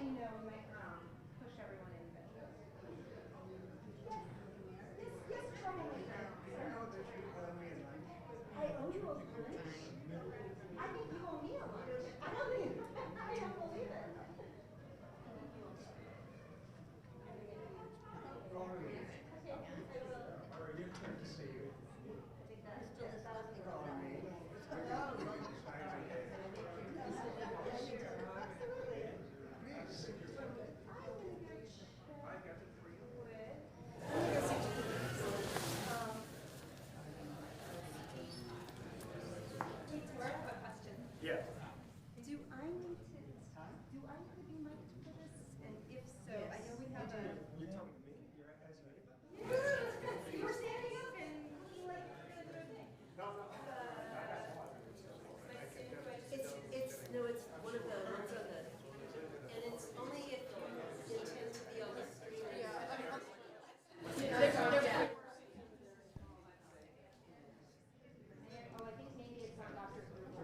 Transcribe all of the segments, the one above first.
you know, we might push everyone in a bit. Yes, troublemaker. I know that you owe me a lunch. I owe you a lunch? I think you owe me a lunch. I don't believe it. Call me. Or you turn to see you. Call me. Yeah. Do I need to be mic'd for this? And if so, I know we have a. You're talking to me? You're asking me about that? You were standing up and looking like you're gonna do a thing. No, no. It's one of the ones on the, and it's only if you intend to be on the screen. Oh, I think maybe it's not Dr. Gruber.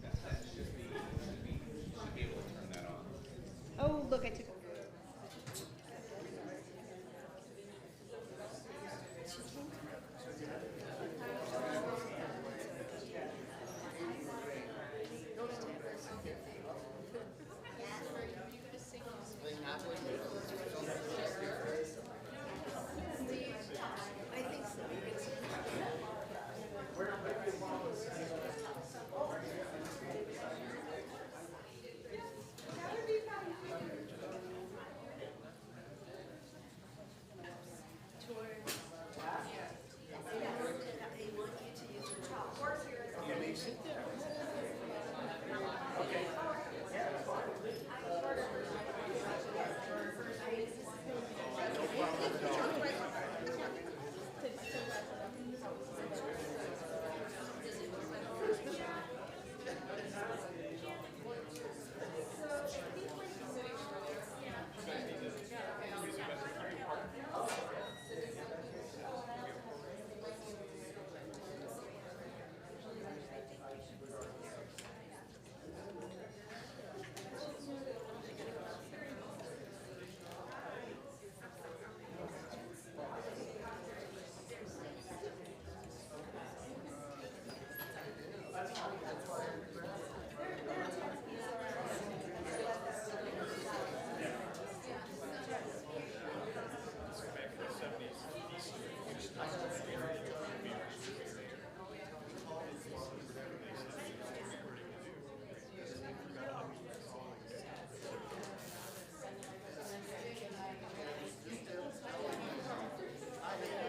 That should be able to turn that on. Oh, look, I took a I think so.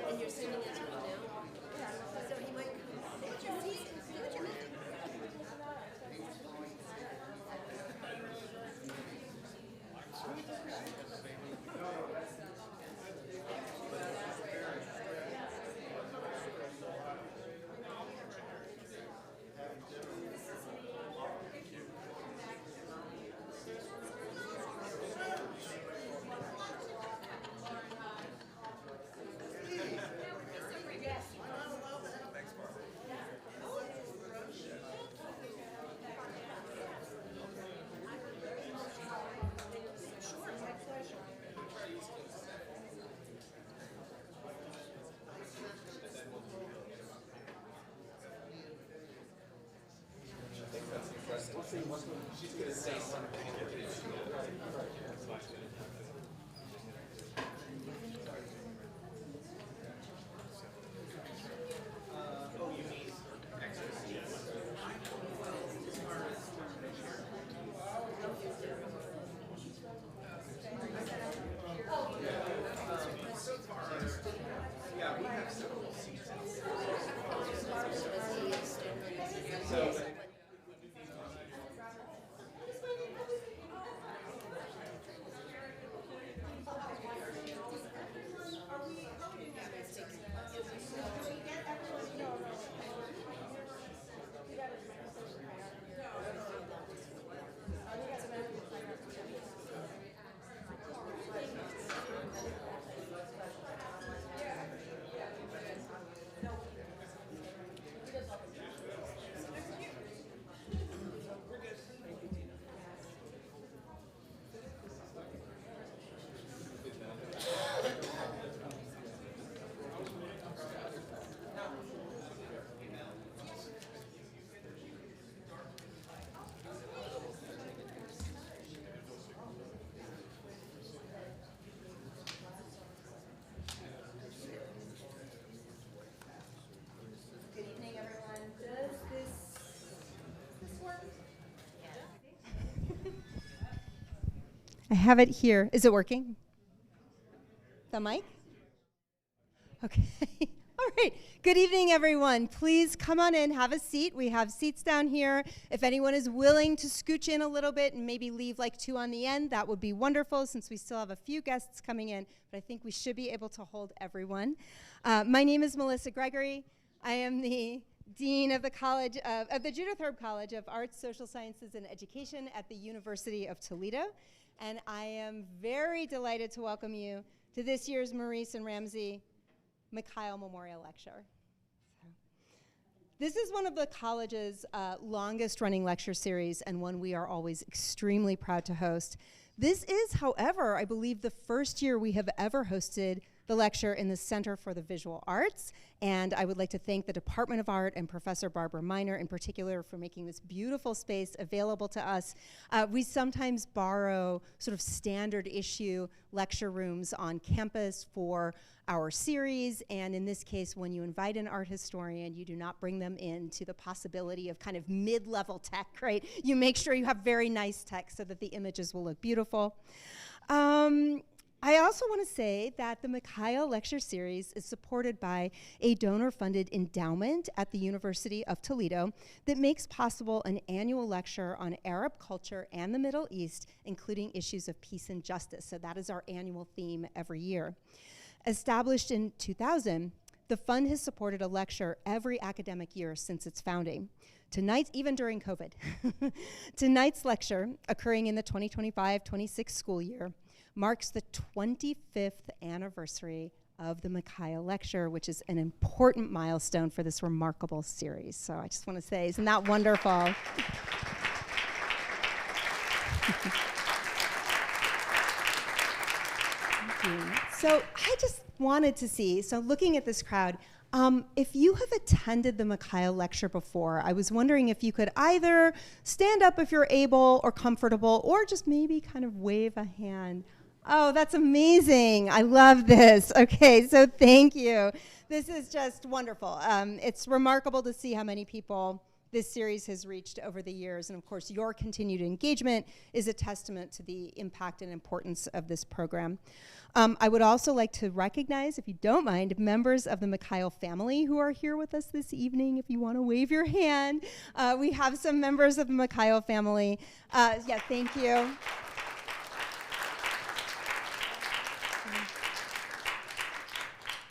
And you're sending it to him now? So he might come. She's going to say something. Oh, you mean ecstasy? Yeah, we have several seats. So. have it here. Is it working? The mic? Okay. All right. Good evening, everyone. Please come on in, have a seat. We have seats down here. If anyone is willing to scooch in a little bit and maybe leave like 2 on the end, that would be wonderful since we still have a few guests coming in, but I think we should be able to hold everyone. My name is Melissa Gregory. I am the Dean of the College of the Judith Herb College of Arts, Social Sciences, and Education at the University of Toledo, and I am very delighted to welcome you to this year's Maryse and Ramzy Mikhail Memorial Lecture. This is one of the college's longest running lecture series and one we are always extremely proud to host. This is, however, I believe the first year we have ever hosted the lecture in the Center for the Visual Arts, and I would like to thank the Department of Art and Professor Barbara Miner in particular for making this beautiful space available to us. We sometimes borrow sort of standard issue lecture rooms on campus for our series, and in this case, when you invite an art historian, you do not bring them into the possibility of kind of mid-level tech, right? You make sure you have very nice tech so that the images will look beautiful. I also want to say that the Mikhail Lecture Series is supported by a donor-funded endowment at the University of Toledo that makes possible an annual lecture on Arab culture and the Middle East, including issues of peace and justice. So that is our annual theme every year. Established in 2000, the fund has supported a lecture every academic year since its founding. Tonight, even during COVID, tonight's lecture, occurring in the 2025-26 school year, marks the 25th anniversary of the Mikhail Lecture, which is an important milestone for this remarkable series. So I just want to say, isn't that wonderful? So I just wanted to see, so looking at this crowd, if you have attended the Mikhail Lecture before, I was wondering if you could either stand up if you're able or comfortable, or just maybe kind of wave a hand. Oh, that's amazing. I love this. Okay, so thank you. This is just wonderful. It's remarkable to see how many people this series has reached over the years, and of course your continued engagement is a testament to the impact and importance of this program. I would also like to recognize, if you don't mind, members of the Mikhail family who are here with us this evening. If you want to wave your hand, we have some members of the Mikhail family. Yeah, thank you.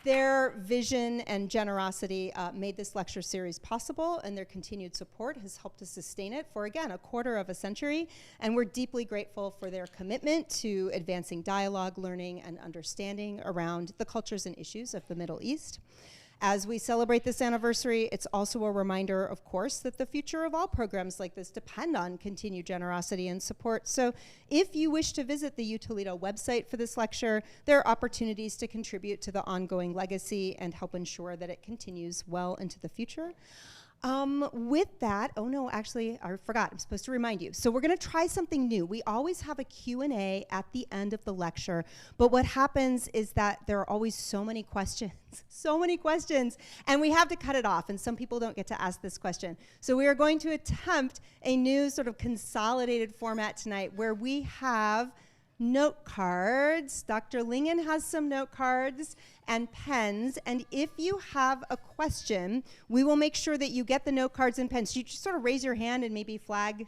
Their vision and generosity made this lecture series possible, and their continued support has helped to sustain it for, again, a quarter of a century. And we're deeply grateful for their commitment to advancing dialogue, learning, and understanding around the cultures and issues of the Middle East. As we celebrate this anniversary, it's also a reminder, of course, that the future of all programs like this depend on continued generosity and support. So if you wish to visit the U Toledo website for this lecture, there are opportunities to contribute to the ongoing legacy and help ensure that it continues well into the future. With that, oh no, actually, I forgot, I'm supposed to remind you. So we're gonna try something new. We always have a Q&A at the end of the lecture, but what happens is that there are always so many questions, and we have to cut it off, and some people don't get to ask this question. So we are going to attempt a new sort of consolidated format tonight where we have note cards. Dr. Lingen has some note cards and pens, and if you have a question, we will make sure that you get the note cards and pens. You just sort of raise your hand and maybe flag.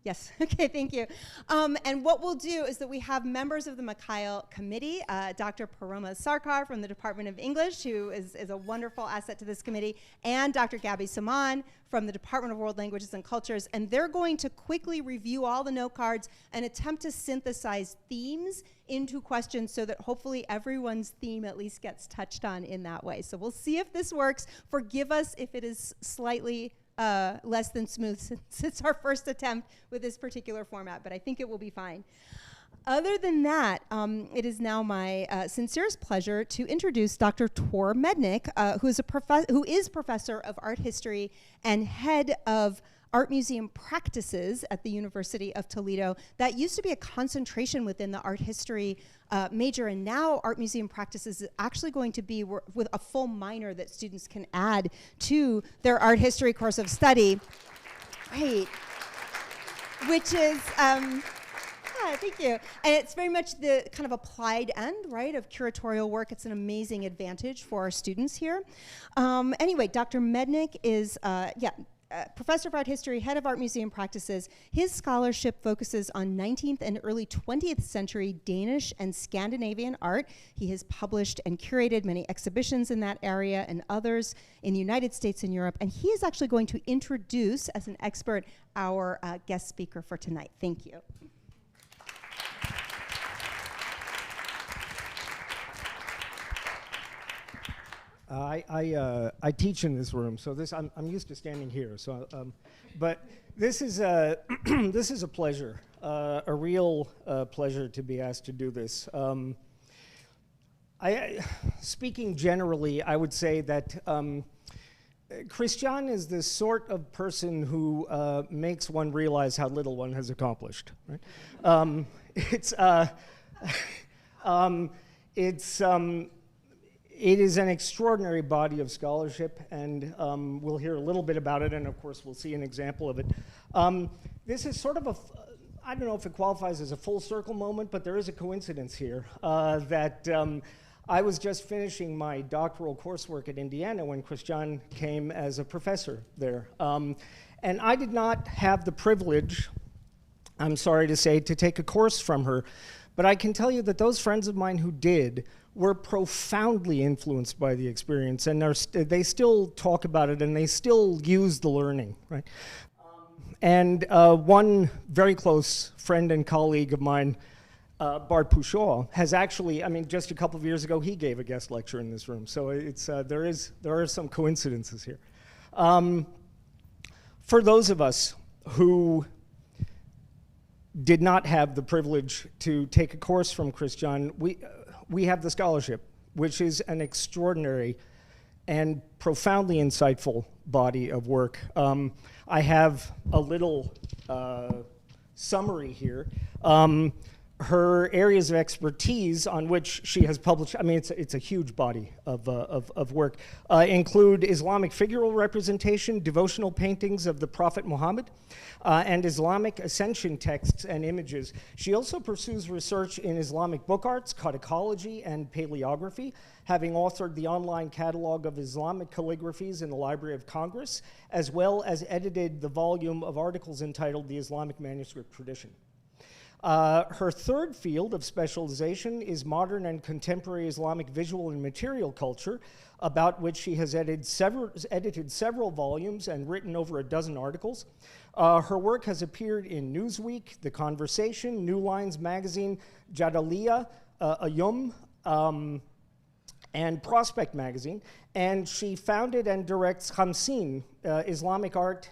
Yes, okay, thank you. And what we'll do is that we have members of the Mikhail committee, Dr. Paroma Sarkar from the Department of English, who is a wonderful asset to this committee, and Dr. Gabby Saman from the Department of World Languages and Cultures, and they're going to quickly review all the note cards and attempt to synthesize themes into questions so that hopefully everyone's theme at least gets touched on in that way. So we'll see if this works. Forgive us if it is slightly less than smooth since it's our first attempt with this particular format, but I think it will be fine. Other than that, it is now my sincerest pleasure to introduce Dr. Tor Mednick, who is professor of art history and head of Art Museum Practices at the University of Toledo. That used to be a concentration within the art history major, and now Art Museum Practices is actually going to be with a full minor that students can add to their art history course of study. Right. Which is, Yeah, thank you. And it's very much the kind of applied end, right, of curatorial work. It's an amazing advantage for our students here. Anyway, Dr. Mednick is, Professor of Art History, Head of Art Museum Practices. His scholarship focuses on 19th and early 20th century Danish and Scandinavian art. He has published and curated many exhibitions in that area and others in the United States and Europe. And he is actually going to introduce, as an expert, our guest speaker for tonight. Thank you. I teach in this room, so I'm used to standing here. So, but this is a this is a pleasure, a real pleasure to be asked to do this. Speaking generally, I would say that Christiane is the sort of person who makes one realize how little one has accomplished. Right? It is an extraordinary body of scholarship, and we'll hear a little bit about it, and of course we'll see an example of it. This is sort of I don't know if it qualifies as a full circle moment, but there is a coincidence here that I was just finishing my doctoral coursework at Indiana when Christiane came as a professor there. And I did not have the privilege, I'm sorry to say, to take a course from her, but I can tell you that those friends of mine who did were profoundly influenced by the experience, and they still talk about it, and they still use the learning, right? And one very close friend and colleague of mine, Bart Pouchot, has actually, I mean, just a couple of years ago, he gave a guest lecture in this room, so it's there are some coincidences here. For those of us who did not have the privilege to take a course from Christiane, we have the scholarship, which is an extraordinary and profoundly insightful body of work. I have a little summary here. Her areas of expertise on which she has published, I mean, it's a huge body of work, include Islamic figural representation, devotional paintings of the Prophet Muhammad, and Islamic ascension texts and images. She also pursues research in Islamic book arts, codicology, and paleography, having authored the online catalog of Islamic calligraphies in the Library of Congress, as well as edited the volume of articles entitled The Islamic Manuscript Tradition. Her third field of specialization is modern and contemporary Islamic visual and material culture, about which she has edited several volumes and written over a dozen articles. Her work has appeared in Newsweek, The Conversation, New Lines Magazine, Jadaliya, Ayum, and Prospect Magazine, and she founded and directs Khamsin, Islamic Art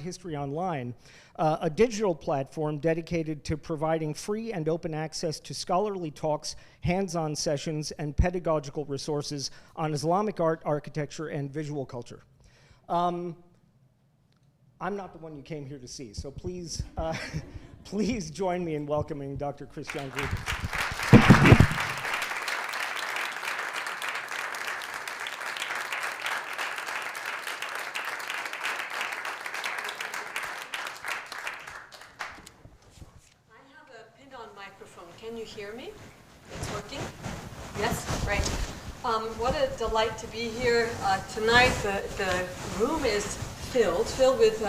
History Online, a digital platform dedicated to providing free and open access to scholarly talks, hands-on sessions, and pedagogical resources on Islamic art, architecture, and visual culture. I'm not the one you came here to see, so please, please join me in welcoming Dr. Christiane Gruber. Can you hear me? It's working? Yes? Great. What a delight to be here tonight. The room is filled with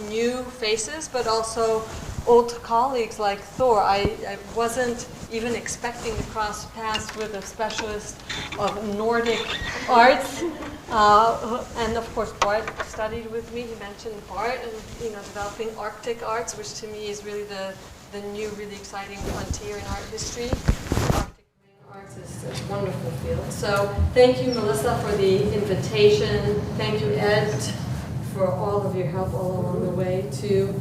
new faces, but also old colleagues like Thor. I wasn't even expecting to cross paths with a specialist of Nordic arts. And of course, Bart studied with me. He mentioned Bart and developing Arctic arts, which to me is really the new, really exciting frontier in art history. Arctic marine arts is a wonderful field. So thank you, Melissa, for the invitation. Thank you, Ed, for all of your help all along the way. To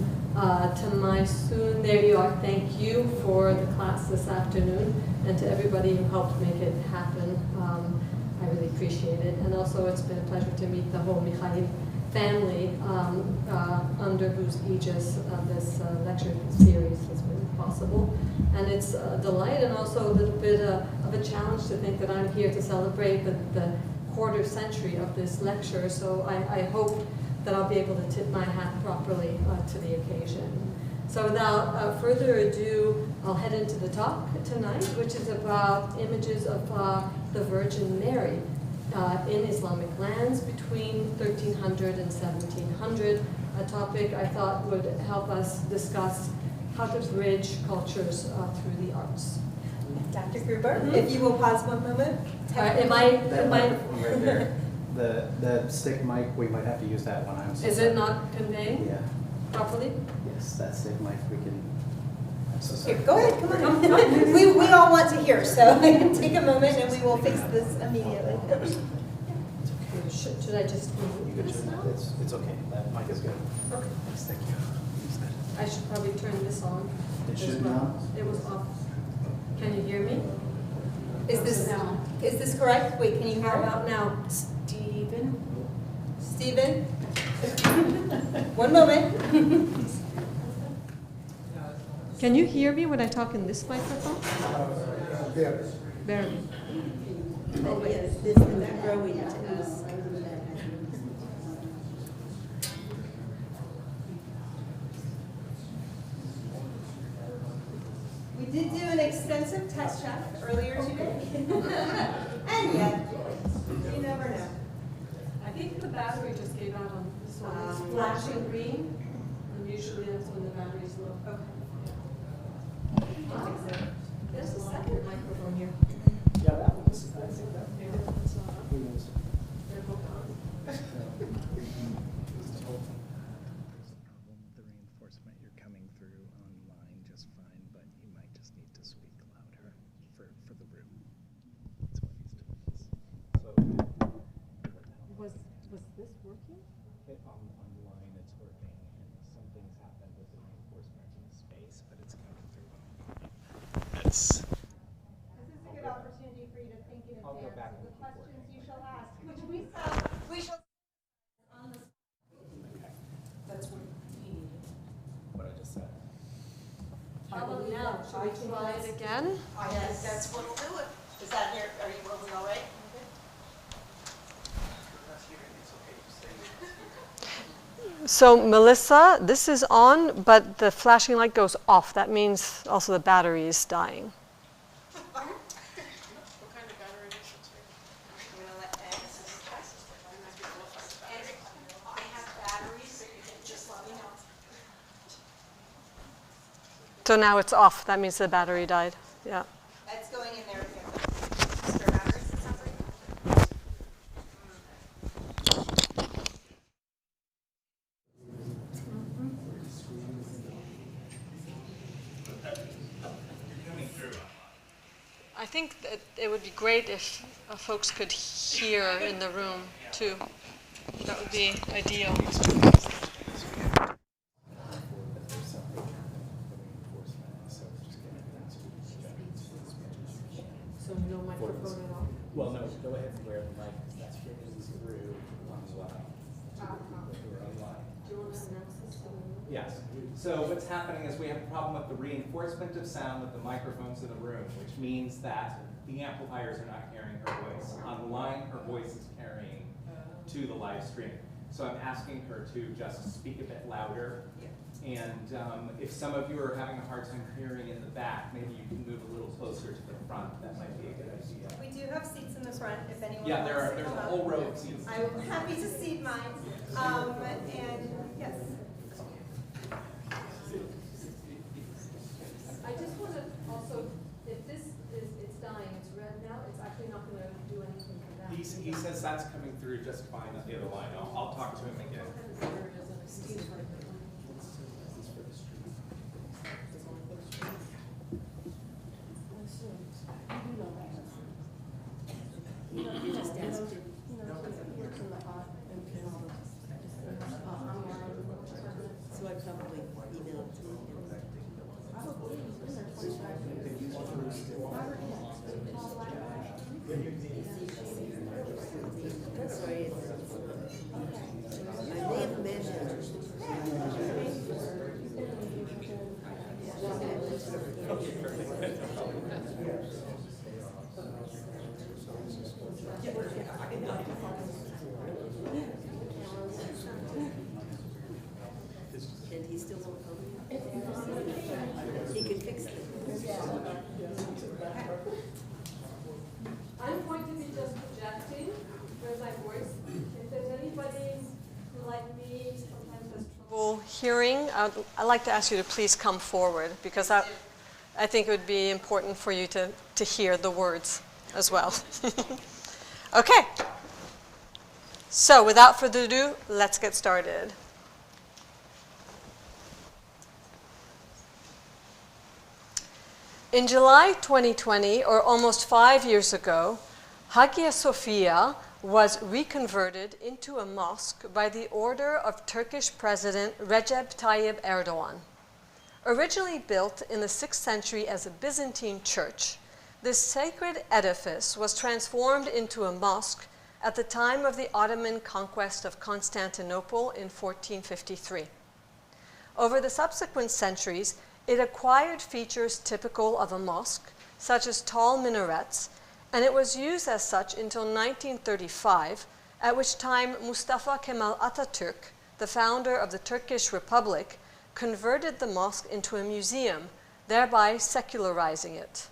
my student, there you are. Thank you for the class this afternoon, and to everybody who helped make it happen. I really appreciate it. And also, it's been a pleasure to meet the whole Mikhail family under whose aegis this lecture series has been possible. And it's a delight and also a little bit of a challenge to think that I'm here to celebrate the quarter century of this lecture. So I hope that I'll be able to tip my hat properly to the occasion. So without further ado, I'll head into the talk tonight, which is about images of the Virgin Mary in Islamic lands between 1300 and 1700, a topic I thought would help us discuss how to bridge cultures through the arts. Dr. Gruber, if you will pause one moment. Am That I, microphone right there, the stick mic, we might have to use that one. I'm so is sorry. it not conveying Yeah, properly? yes, that stick mic, we can, I'm so sorry. Here, go ahead, come on. We all want to hear, so take a moment and we will fix this immediately. Should I just You move could this turn now? that, it's okay, that mic is good. Okay. Yes, thank you. Use that. I should probably turn this on. It as should well. now. It was off. Can you hear me? Is this correct? Wait, can you hear How it? about now? Stephen? Stephen? One moment. Can you hear me when I talk in this microphone? Barely. Oh, yes, this is that growing into us. We did do an extensive test check earlier today. And yet, you never know. I think the battery just gave out on this one. It's flashing green, and usually that's when the battery's low. Okay. There's a second microphone here. Yeah, that was, I think that, Maybe that's not on. who knows? They're both on. There's a problem with the reinforcement. You're coming through online just fine, but you might just need to speak louder for the room. That's what he's doing. Was this working? Online it's working, and some things happen with the reinforcement in the space, but it's coming through online. It's This is a good opportunity for you to think in I'll go advance back of the and forth. questions you shall ask, which we shall on the. That's what he needed. what I just said. How about now? Should we try it again? I think that's what'll do it. Is that here, are we all right? So Melissa, this is on, but the flashing light goes off. That means also the battery is dying. So now it's off. That means the battery died. Yeah. That's going in there again. Spare batteries, it sounds like. I think that it would be great if folks could hear in the room too. That would be ideal. So no microphone at all? Well, no, go ahead and wear the mic, because that's getting through online. We're online. Do you want to announce this? Yes. So what's happening is we have a problem with the reinforcement of sound with the microphones in the room, which means that the amplifiers are not carrying her voice. On the line, her voice is carrying to the live stream. So I'm asking her to just speak a bit louder. And if some of you are having a hard time hearing in the back, maybe you can move a little closer to the front. That might be a good idea. We do have seats in the front if anyone Yeah, wants to there's come a up. whole row of seats. I'm happy to seat mine. And yes. I just want to also, if this is, it's dying, it's red now, it's actually not going to do anything for that. He says that's coming through just fine on the other line. I'll talk to him again. So I probably emailed it to him. That's right. I may have mentioned hearing, I'd like to ask you to please come forward, because I think it would be important for you to hear the words as well. Okay. So without further ado, let's get started. In July 2020, or almost 5 years ago, Hagia Sophia was reconverted into a mosque by the order of Turkish President Recep Tayyip Erdogan. Originally built in the 6th century as a Byzantine church, this sacred edifice was transformed into a mosque at the time of the Ottoman conquest of Constantinople in 1453. Over the subsequent centuries, it acquired features typical of a mosque, such as tall minarets, and it was used as such until 1935, at which time Mustafa Kemal Atatürk, the founder of the Turkish Republic, converted the mosque into a museum, thereby secularizing it.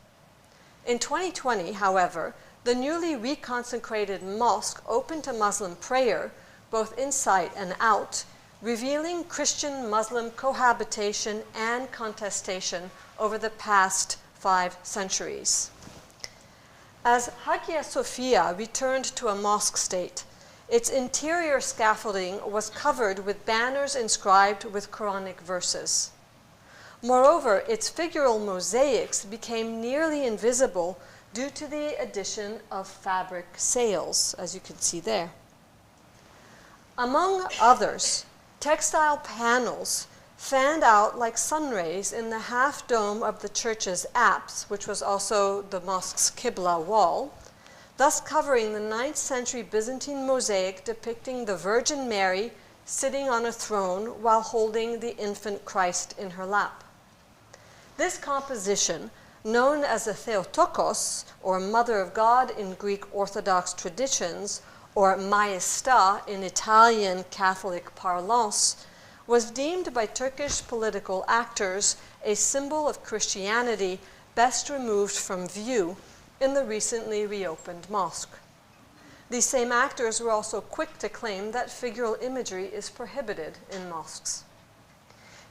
In 2020, however, the newly reconsecrated mosque opened to Muslim prayer, both inside and out, revealing Christian-Muslim cohabitation and contestation over the past 5 centuries. As Hagia Sophia returned to a mosque state, its interior scaffolding was covered with banners inscribed with Quranic verses. Moreover, its figural mosaics became nearly invisible due to the addition of fabric sails, as you can see there. Among others, textile panels fanned out like sun rays in the half dome of the church's apse, which was also the mosque's Qibla wall, thus covering the 9th century Byzantine mosaic depicting the Virgin Mary sitting on a throne while holding the infant Christ in her lap. This composition, known as the Theotokos, or Mother of God in Greek Orthodox traditions, or Maestà in Italian Catholic parlance, was deemed by Turkish political actors a symbol of Christianity best removed from view in the recently reopened mosque. These same actors were also quick to claim that figural imagery is prohibited in mosques.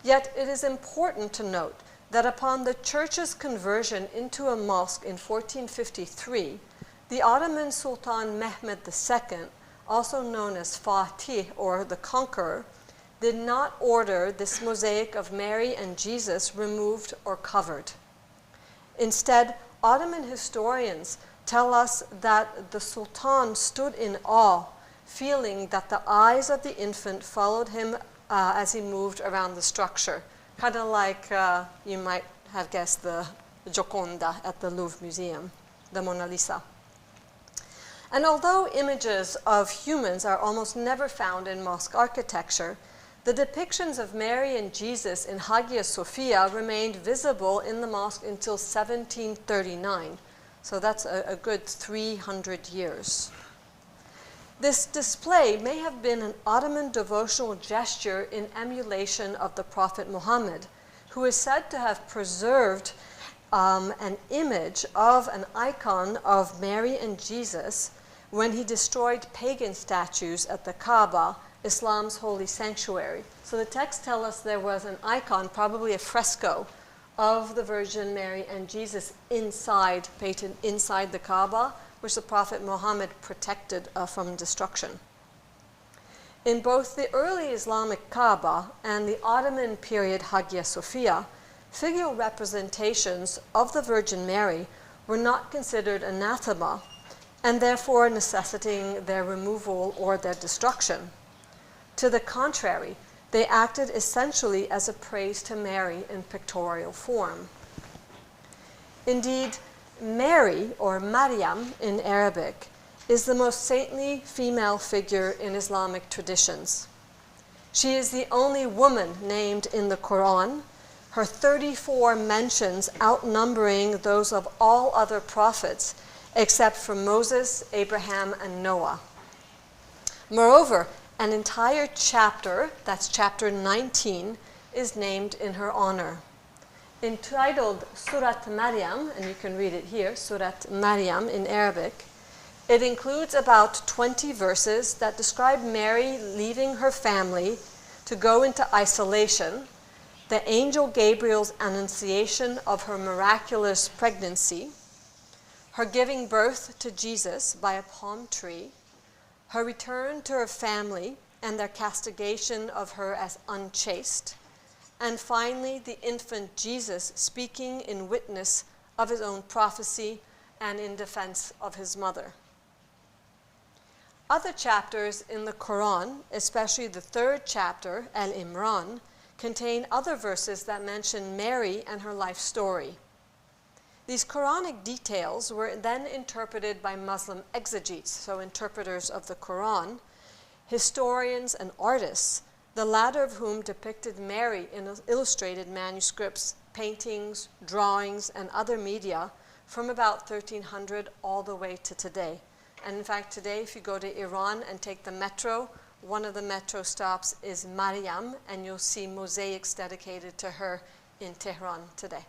Yet it is important to note that upon the church's conversion into a mosque in 1453, the Ottoman Sultan Mehmet II, also known as Fatih, or the Conqueror, did not order this mosaic of Mary and Jesus removed or covered. Instead, Ottoman historians tell us that the Sultan stood in awe, feeling that the eyes of the infant followed him as he moved around the structure, kind of like you might have guessed the Gioconda at the Louvre Museum, the Mona Lisa. And although images of humans are almost never found in mosque architecture, the depictions of Mary and Jesus in Hagia Sophia remained visible in the mosque until 1739. So that's a good 300 years. This display may have been an Ottoman devotional gesture in emulation of the Prophet Muhammad, who is said to have preserved an image of an icon of Mary and Jesus when he destroyed pagan statues at the Kaaba, Islam's holy sanctuary. So the texts tell us there was an icon, probably a fresco, of the Virgin Mary and Jesus inside the Kaaba, which the Prophet Muhammad protected from destruction. In both the early Islamic Kaaba and the Ottoman period Hagia Sophia, figural representations of the Virgin Mary were not considered anathema, and therefore necessitating their removal or their destruction. To the contrary, they acted essentially as a praise to Mary in pictorial form. Indeed, Mary, or Maryam in Arabic, is the most saintly female figure in Islamic traditions. She is the only woman named in the Quran, her 34 mentions outnumbering those of all other prophets, except for Moses, Abraham, and Noah. Moreover, an entire chapter, that's chapter 19, is named in her honor. Entitled Surat Maryam, and you can read it here, Surat Maryam in Arabic, it includes about 20 verses that describe Mary leaving her family to go into isolation, the angel Gabriel's annunciation of her miraculous pregnancy, her giving birth to Jesus by a palm tree, her return to her family and their castigation of her as unchaste, and finally the infant Jesus speaking in witness of his own prophecy and in defense of his mother. Other chapters in the Quran, especially the 3rd chapter, Al-Imran, contain other verses that mention Mary and her life story. These Quranic details were then interpreted by Muslim exegetes, so interpreters of the Quran, historians and artists, the latter of whom depicted Mary in illustrated manuscripts, paintings, drawings, and other media from about 1300 all the way to today. And in fact, today, if you go to Iran and take the metro, one of the metro stops is Maryam, and you'll see mosaics dedicated to her in Tehran today.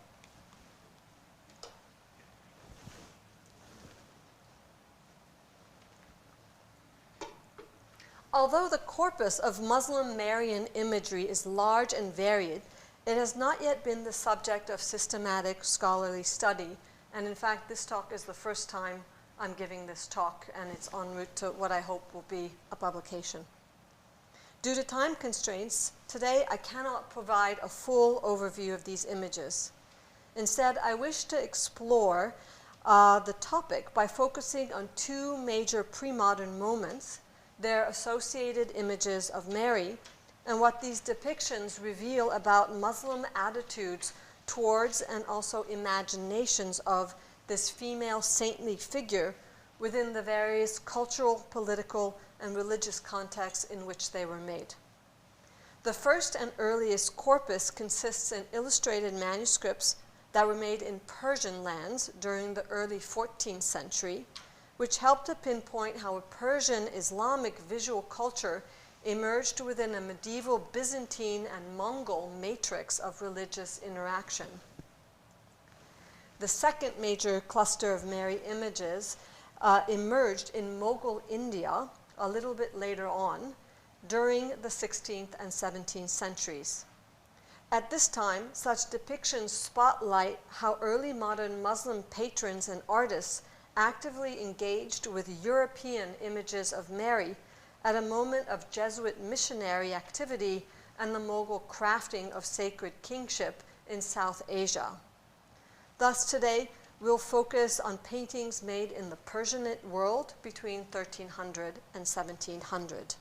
Although the corpus of Muslim Marian imagery is large and varied, it has not yet been the subject of systematic scholarly study. And in fact, this talk is the first time I'm giving this talk, and it's en route to what I hope will be a publication. Due to time constraints, today I cannot provide a full overview of these images. Instead, I wish to explore the topic by focusing on 2 major pre-modern moments, their associated images of Mary, and what these depictions reveal about Muslim attitudes towards and also imaginations of this female saintly figure within the various cultural, political, and religious contexts in which they were made. The first and earliest corpus consists in illustrated manuscripts that were made in Persian lands during the early 14th century, which helped to pinpoint how a Persian Islamic visual culture emerged within a medieval Byzantine and Mongol matrix of religious interaction. The second major cluster of Mary images emerged in Mughal India a little bit later on, during the 16th and 17th centuries. At this time, such depictions spotlight how early modern Muslim patrons and artists actively engaged with European images of Mary at a moment of Jesuit missionary activity and the Mughal crafting of sacred kingship in South Asia. Thus today, we'll focus on paintings made in the Persianate world between 1300 and 1700.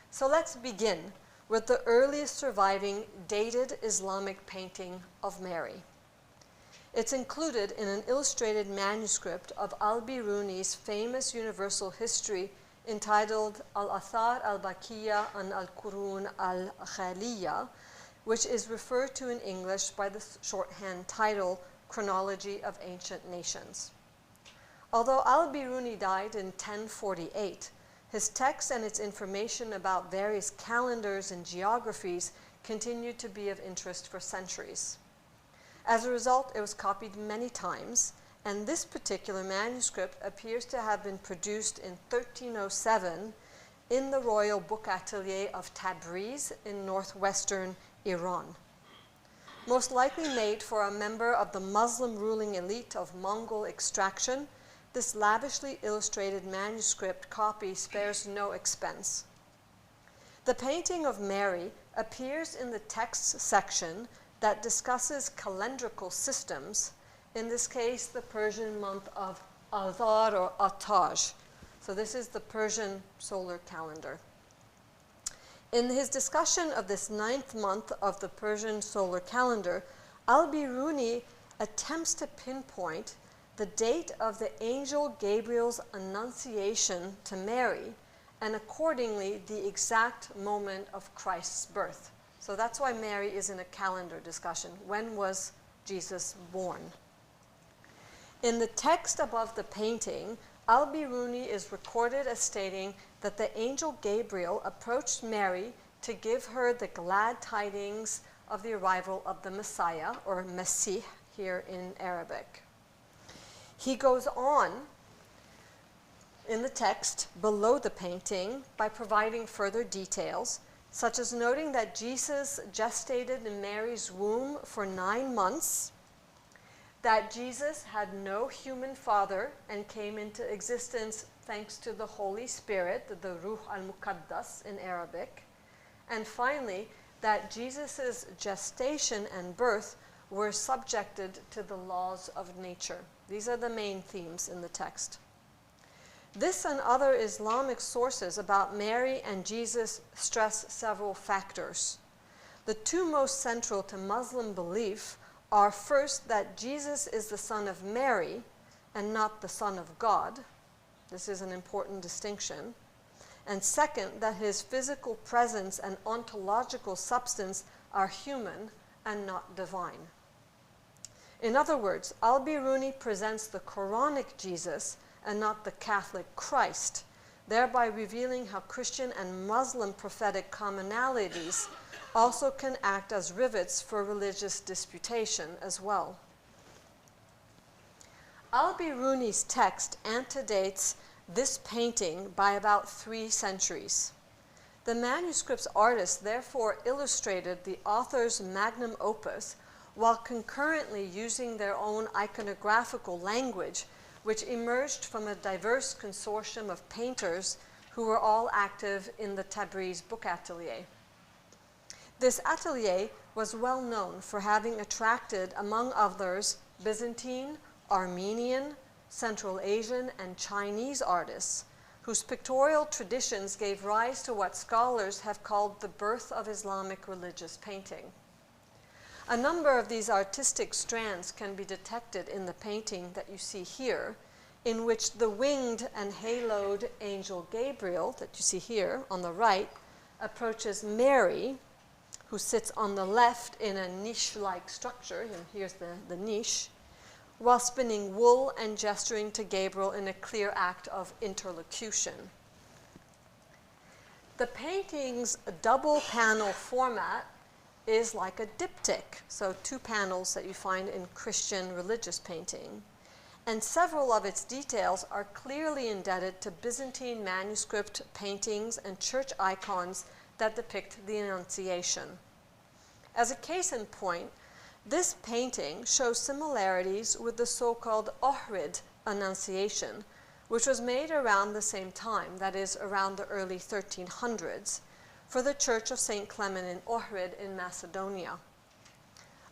So let's begin with the earliest surviving dated Islamic painting of Mary. It's included in an illustrated manuscript of al-Biruni's famous universal history entitled Al-Athar al-Baqiya an al-Qurun al-Khaliya, which is referred to in English by the shorthand title Chronology of Ancient Nations. Although al-Biruni died in 1048, his text and its information about various calendars and geographies continued to be of interest for centuries. As a result, it was copied many times, and this particular manuscript appears to have been produced in 1307 in the Royal Book Atelier of Tabriz in northwestern Iran. Most likely made for a member of the Muslim ruling elite of Mongol extraction, this lavishly illustrated manuscript copy spares no expense. The painting of Mary appears in the text section that discusses calendrical systems, in this case the Persian month of Adar or Ataj. So this is the Persian solar calendar. In his discussion of this 9th month of the Persian solar calendar, al-Biruni attempts to pinpoint the date of the angel Gabriel's annunciation to Mary, and accordingly the exact moment of Christ's birth. So that's why Mary is in a calendar discussion. When was Jesus born? In the text above the painting, al-Biruni is recorded as stating that the angel Gabriel approached Mary to give her the glad tidings of the arrival of the Messiah, or Masih here in Arabic. He goes on in the text below the painting by providing further details, such as noting that Jesus gestated in Mary's womb for 9 months, that Jesus had no human father and came into existence thanks to the Holy Spirit, the Ruh al-Muqaddas in Arabic, and finally, that Jesus' gestation and birth were subjected to the laws of nature. These are the main themes in the text. This and other Islamic sources about Mary and Jesus stress several factors. The two most central to Muslim belief are first that Jesus is the son of Mary and not the son of God. This is an important distinction. And second, that his physical presence and ontological substance are human and not divine. In other words, Al-Biruni presents the Quranic Jesus and not the Catholic Christ, thereby revealing how Christian and Muslim prophetic commonalities also can act as rivets for religious disputation as well. Al-Biruni's text antedates this painting by about 3 centuries. The manuscript's artists therefore illustrated the author's magnum opus while concurrently using their own iconographical language, which emerged from a diverse consortium of painters who were all active in the Tabriz book atelier. This atelier was well known for having attracted, among others, Byzantine, Armenian, Central Asian, and Chinese artists, whose pictorial traditions gave rise to what scholars have called the birth of Islamic religious painting. A number of these artistic strands can be detected in the painting that you see here, in which the winged and haloed angel Gabriel, that you see here on the right, approaches Mary, who sits on the left in a niche-like structure, and here's the niche, while spinning wool and gesturing to Gabriel in a clear act of interlocution. The painting's double panel format is like a diptych, so 2 panels that you find in Christian religious painting, and several of its details are clearly indebted to Byzantine manuscript paintings and church icons that depict the Annunciation. As a case in point, this painting shows similarities with the so-called Ohrid Annunciation, which was made around the same time, that is, around the early 1300s, for the Church of St. Clement in Ohrid in Macedonia.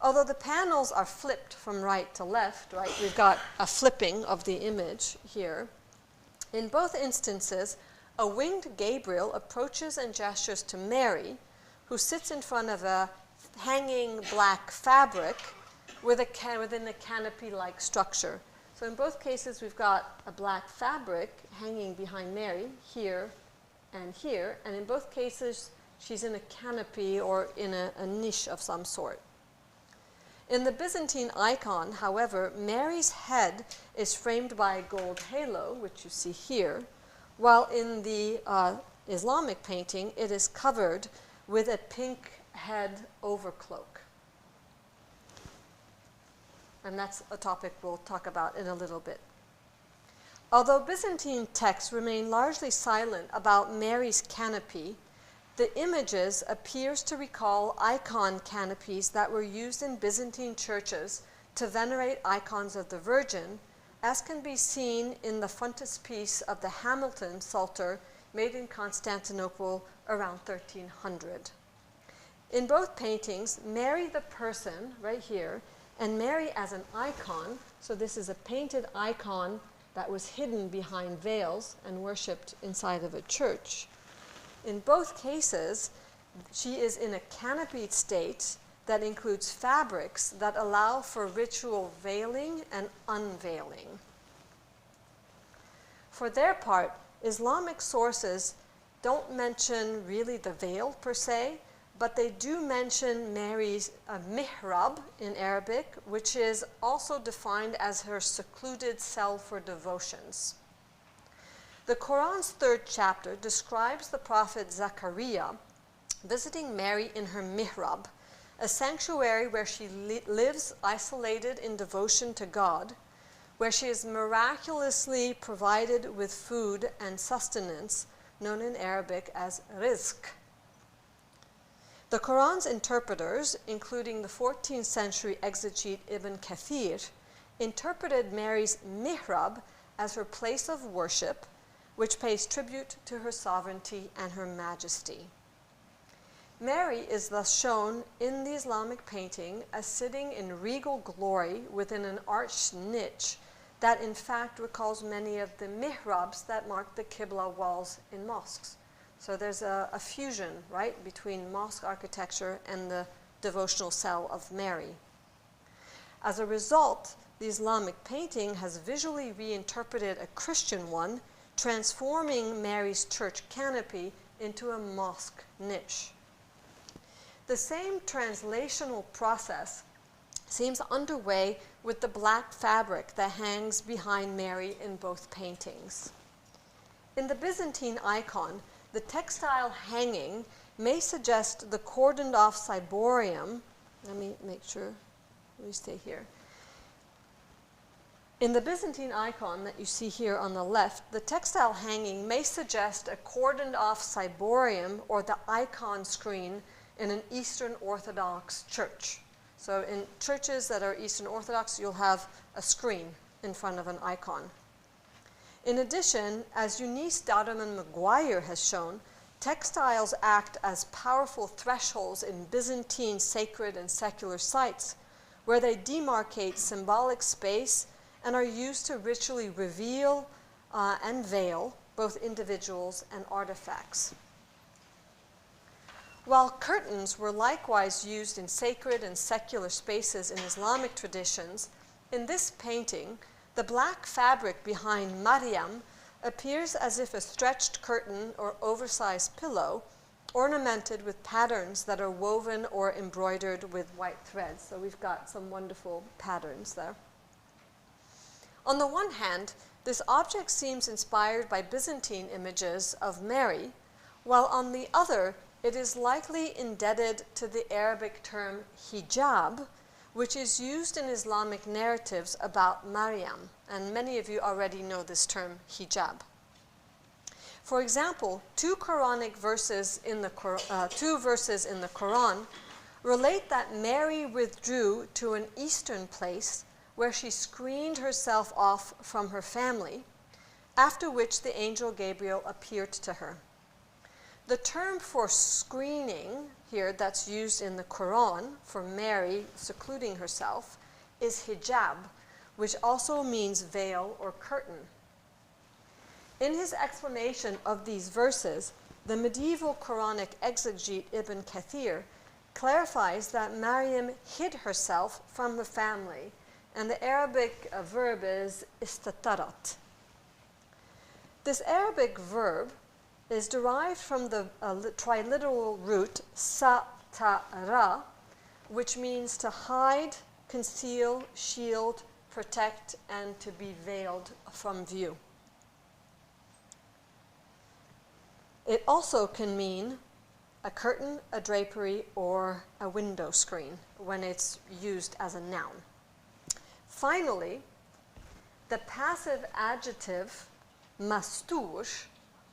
Although the panels are flipped from right to left, right, we've got a flipping of the image here. In both instances, a winged Gabriel approaches and gestures to Mary, who sits in front of a hanging black fabric within a canopy-like structure. So in both cases, we've got a black fabric hanging behind Mary, here, and in both cases, she's in a canopy or in a niche of some sort. In the Byzantine icon, however, Mary's head is framed by a gold halo, which you see here, while in the Islamic painting, it is covered with a pink head overcloak. And that's a topic we'll talk about in a little bit. Although Byzantine texts remain largely silent about Mary's canopy, the images appears to recall icon canopies that were used in Byzantine churches to venerate icons of the Virgin, as can be seen in the frontispiece of the Hamilton Psalter made in Constantinople around 1300. In both paintings, Mary the person, right here, and Mary as an icon, so this is a painted icon that was hidden behind veils and worshipped inside of a church. In both cases, she is in a canopied state that includes fabrics that allow for ritual veiling and unveiling. For their part, Islamic sources don't mention really the veil per se, but they do mention Mary's mihrab in Arabic, which is also defined as her secluded cell for devotions. The Quran's 3rd chapter describes the prophet Zechariah visiting Mary in her mihrab, a sanctuary where she lives isolated in devotion to God, where she is miraculously provided with food and sustenance, known in Arabic as rizq. The Quran's interpreters, including the 14th century exegete Ibn Kathir, interpreted Mary's mihrab as her place of worship, which pays tribute to her sovereignty and her majesty. Mary is thus shown in the Islamic painting as sitting in regal glory within an arched niche that in fact recalls many of the mihrabs that mark the Qibla walls in mosques. So there's a fusion, right, between mosque architecture and the devotional cell of Mary. As a result, the Islamic painting has visually reinterpreted a Christian one, transforming Mary's church canopy into a mosque niche. The same translational process seems underway with the black fabric that hangs behind Mary in both paintings. In the Byzantine icon, the textile hanging may suggest the cordoned off ciborium. Let me make sure we stay here. In the Byzantine icon that you see here on the left, the textile hanging may suggest a cordoned off ciborium or the icon screen in an Eastern Orthodox church. So in churches that are Eastern Orthodox, you'll have a screen in front of an icon. In addition, as Eunice Dodderman-Maguire has shown, textiles act as powerful thresholds in Byzantine sacred and secular sites, where they demarcate symbolic space and are used to ritually reveal and veil both individuals and artifacts. While curtains were likewise used in sacred and secular spaces in Islamic traditions, in this painting, the black fabric behind Maryam appears as if a stretched curtain or oversized pillow ornamented with patterns that are woven or embroidered with white threads. So we've got some wonderful patterns there. On the one hand, this object seems inspired by Byzantine images of Mary, while on the other, it is likely indebted to the Arabic term hijab, which is used in Islamic narratives about Maryam, and many of you already know this term hijab. For example, two verses in the Quran relate that Mary withdrew to an eastern place where she screened herself off from her family, after which the angel Gabriel appeared to her. The term for screening here that's used in the Quran for Mary secluding herself is hijab, which also means veil or curtain. In his explanation of these verses, the medieval Quranic exegete Ibn Kathir clarifies that Maryam hid herself from her family, and the Arabic verb is istatarat. This Arabic verb is derived from the triliteral root satara, which means to hide, conceal, shield, protect, and to be veiled from view. It also can mean a curtain, a drapery, or a window screen when it's used as a noun. Finally, the passive adjective mastur,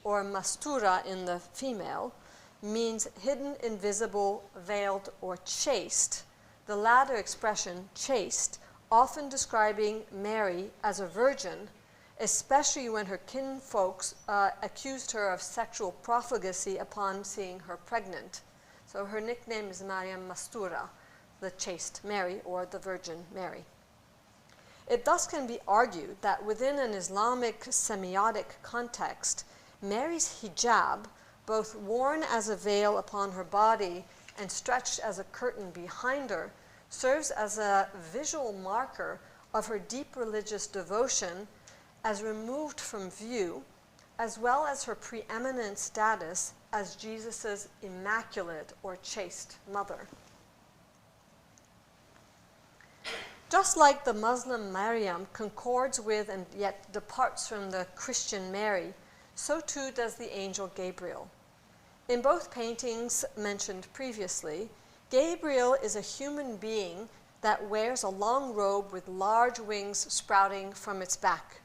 or mastura in the female, means hidden, invisible, veiled, or chaste. The latter expression, chaste, often describing Mary as a virgin, especially when her kinfolks accused her of sexual profligacy upon seeing her pregnant. So her nickname is Maryam Mastura, the chaste Mary, or the Virgin Mary. It thus can be argued that within an Islamic semiotic context, Mary's hijab, both worn as a veil upon her body and stretched as a curtain behind her, serves as a visual marker of her deep religious devotion as removed from view, as well as her preeminent status as Jesus' immaculate or chaste mother. Just like the Muslim Maryam concords with and yet departs from the Christian Mary, so too does the angel Gabriel. In both paintings mentioned previously, Gabriel is a human being that wears a long robe with large wings sprouting from its back.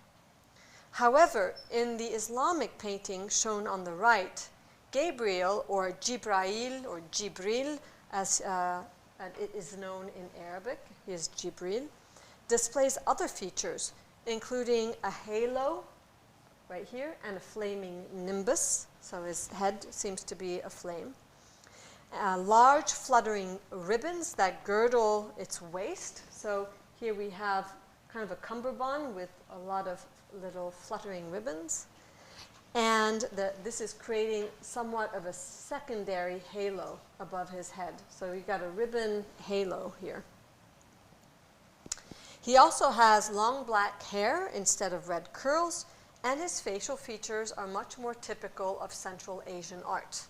However, in the Islamic painting shown on the right, Gabriel, or Jibrail, or Jibril, as it is known in Arabic, he is Jibril, displays other features, including a halo right here and a flaming nimbus, so his head seems to be a flame. Large fluttering ribbons that girdle its waist. So here we have kind of a cummerbund with a lot of little fluttering ribbons. And this is creating somewhat of a secondary halo above his head. So we've got a ribbon halo here. He also has long black hair instead of red curls, and his facial features are much more typical of Central Asian art.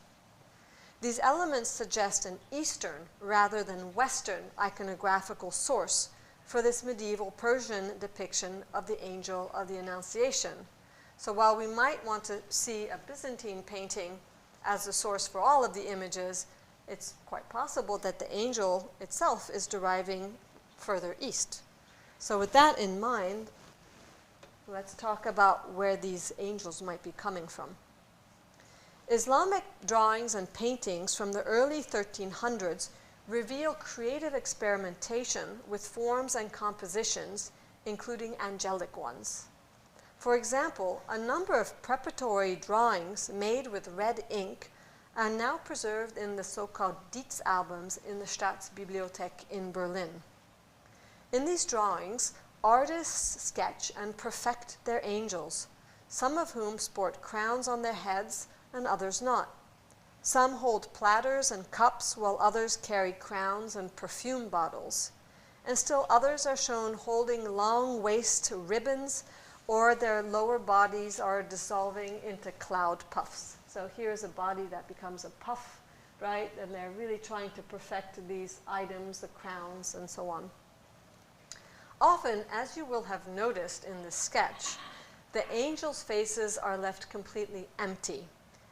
These elements suggest an Eastern rather than Western iconographical source for this medieval Persian depiction of the Angel of the Annunciation. So while we might want to see a Byzantine painting as the source for all of the images, it's quite possible that the angel itself is deriving further east. So with that in mind, let's talk about where these angels might be coming from. Islamic drawings and paintings from the early 1300s reveal creative experimentation with forms and compositions, including angelic ones. For example, a number of preparatory drawings made with red ink are now preserved in the so-called Dietz albums in the Staatsbibliothek in Berlin. In these drawings, artists sketch and perfect their angels, some of whom sport crowns on their heads and others not. Some hold platters and cups, while others carry crowns and perfume bottles. And still others are shown holding long waist ribbons, or their lower bodies are dissolving into cloud puffs. So here's a body that becomes a puff, right? And they're really trying to perfect these items, the crowns, and so on. Often, as you will have noticed in this sketch, the angels' faces are left completely empty,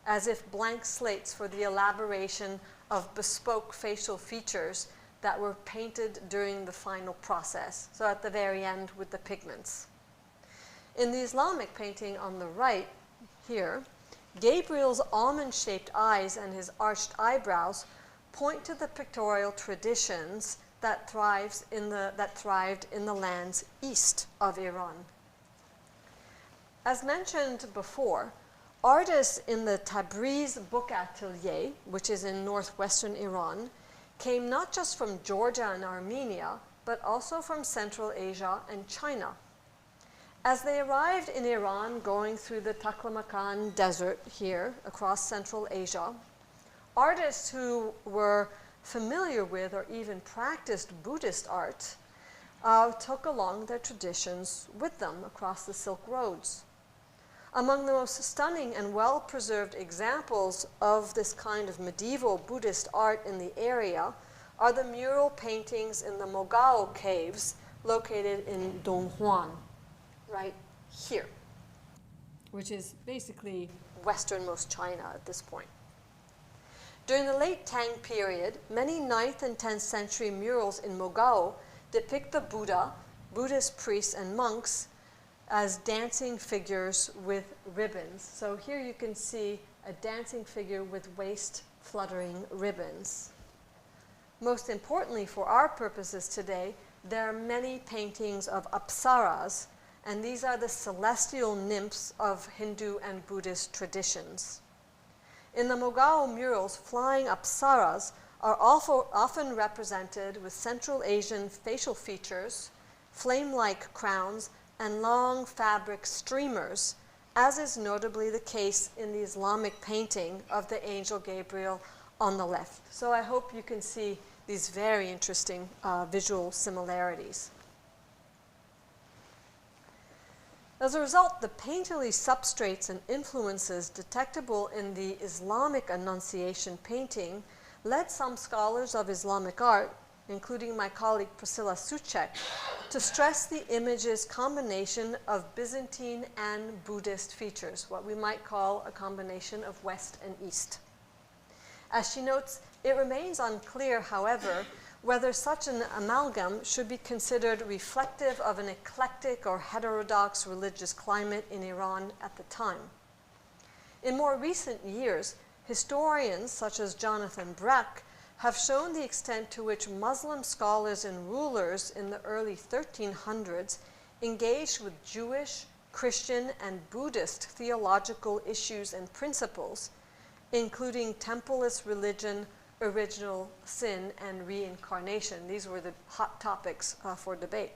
as if blank slates for the elaboration of bespoke facial features that were painted during the final process, so at the very end with the pigments. In the Islamic painting on the right here, Gabriel's almond-shaped eyes and his arched eyebrows point to the pictorial traditions that thrived in the lands east of Iran. As mentioned before, artists in the Tabriz Book Atelier, which is in northwestern Iran, came not just from Georgia and Armenia, but also from Central Asia and China. As they arrived in Iran, going through the Taklamakan Desert here across Central Asia, artists who were familiar with or even practiced Buddhist art took along their traditions with them across the Silk Roads. Among the most stunning and well-preserved examples of this kind of medieval Buddhist art in the area are the mural paintings in the Mogao caves located in Donghuan, right here, which is basically westernmost China at this point. During the late Tang period, many 9th and 10th century murals in Mogao depict the Buddha, Buddhist priests, and monks as dancing figures with ribbons. So here you can see a dancing figure with waist fluttering ribbons. Most importantly for our purposes today, there are many paintings of apsaras, and these are the celestial nymphs of Hindu and Buddhist traditions. In the Mogao murals, flying apsaras are often represented with Central Asian facial features, flame-like crowns, and long fabric streamers, as is notably the case in the Islamic painting of the angel Gabriel on the left. So I hope you can see these very interesting visual similarities. As a result, the painterly substrates and influences detectable in the Islamic Annunciation painting led some scholars of Islamic art, including my colleague Priscilla Suchek, to stress the image's combination of Byzantine and Buddhist features, what we might call a combination of West and East. As she notes, it remains unclear, however, whether such an amalgam should be considered reflective of an eclectic or heterodox religious climate in Iran at the time. In more recent years, historians such as Jonathan Breck have shown the extent to which Muslim scholars and rulers in the early 1300s engaged with Jewish, Christian, and Buddhist theological issues and principles, including templeless religion, original sin, and reincarnation. These were the hot topics for debate.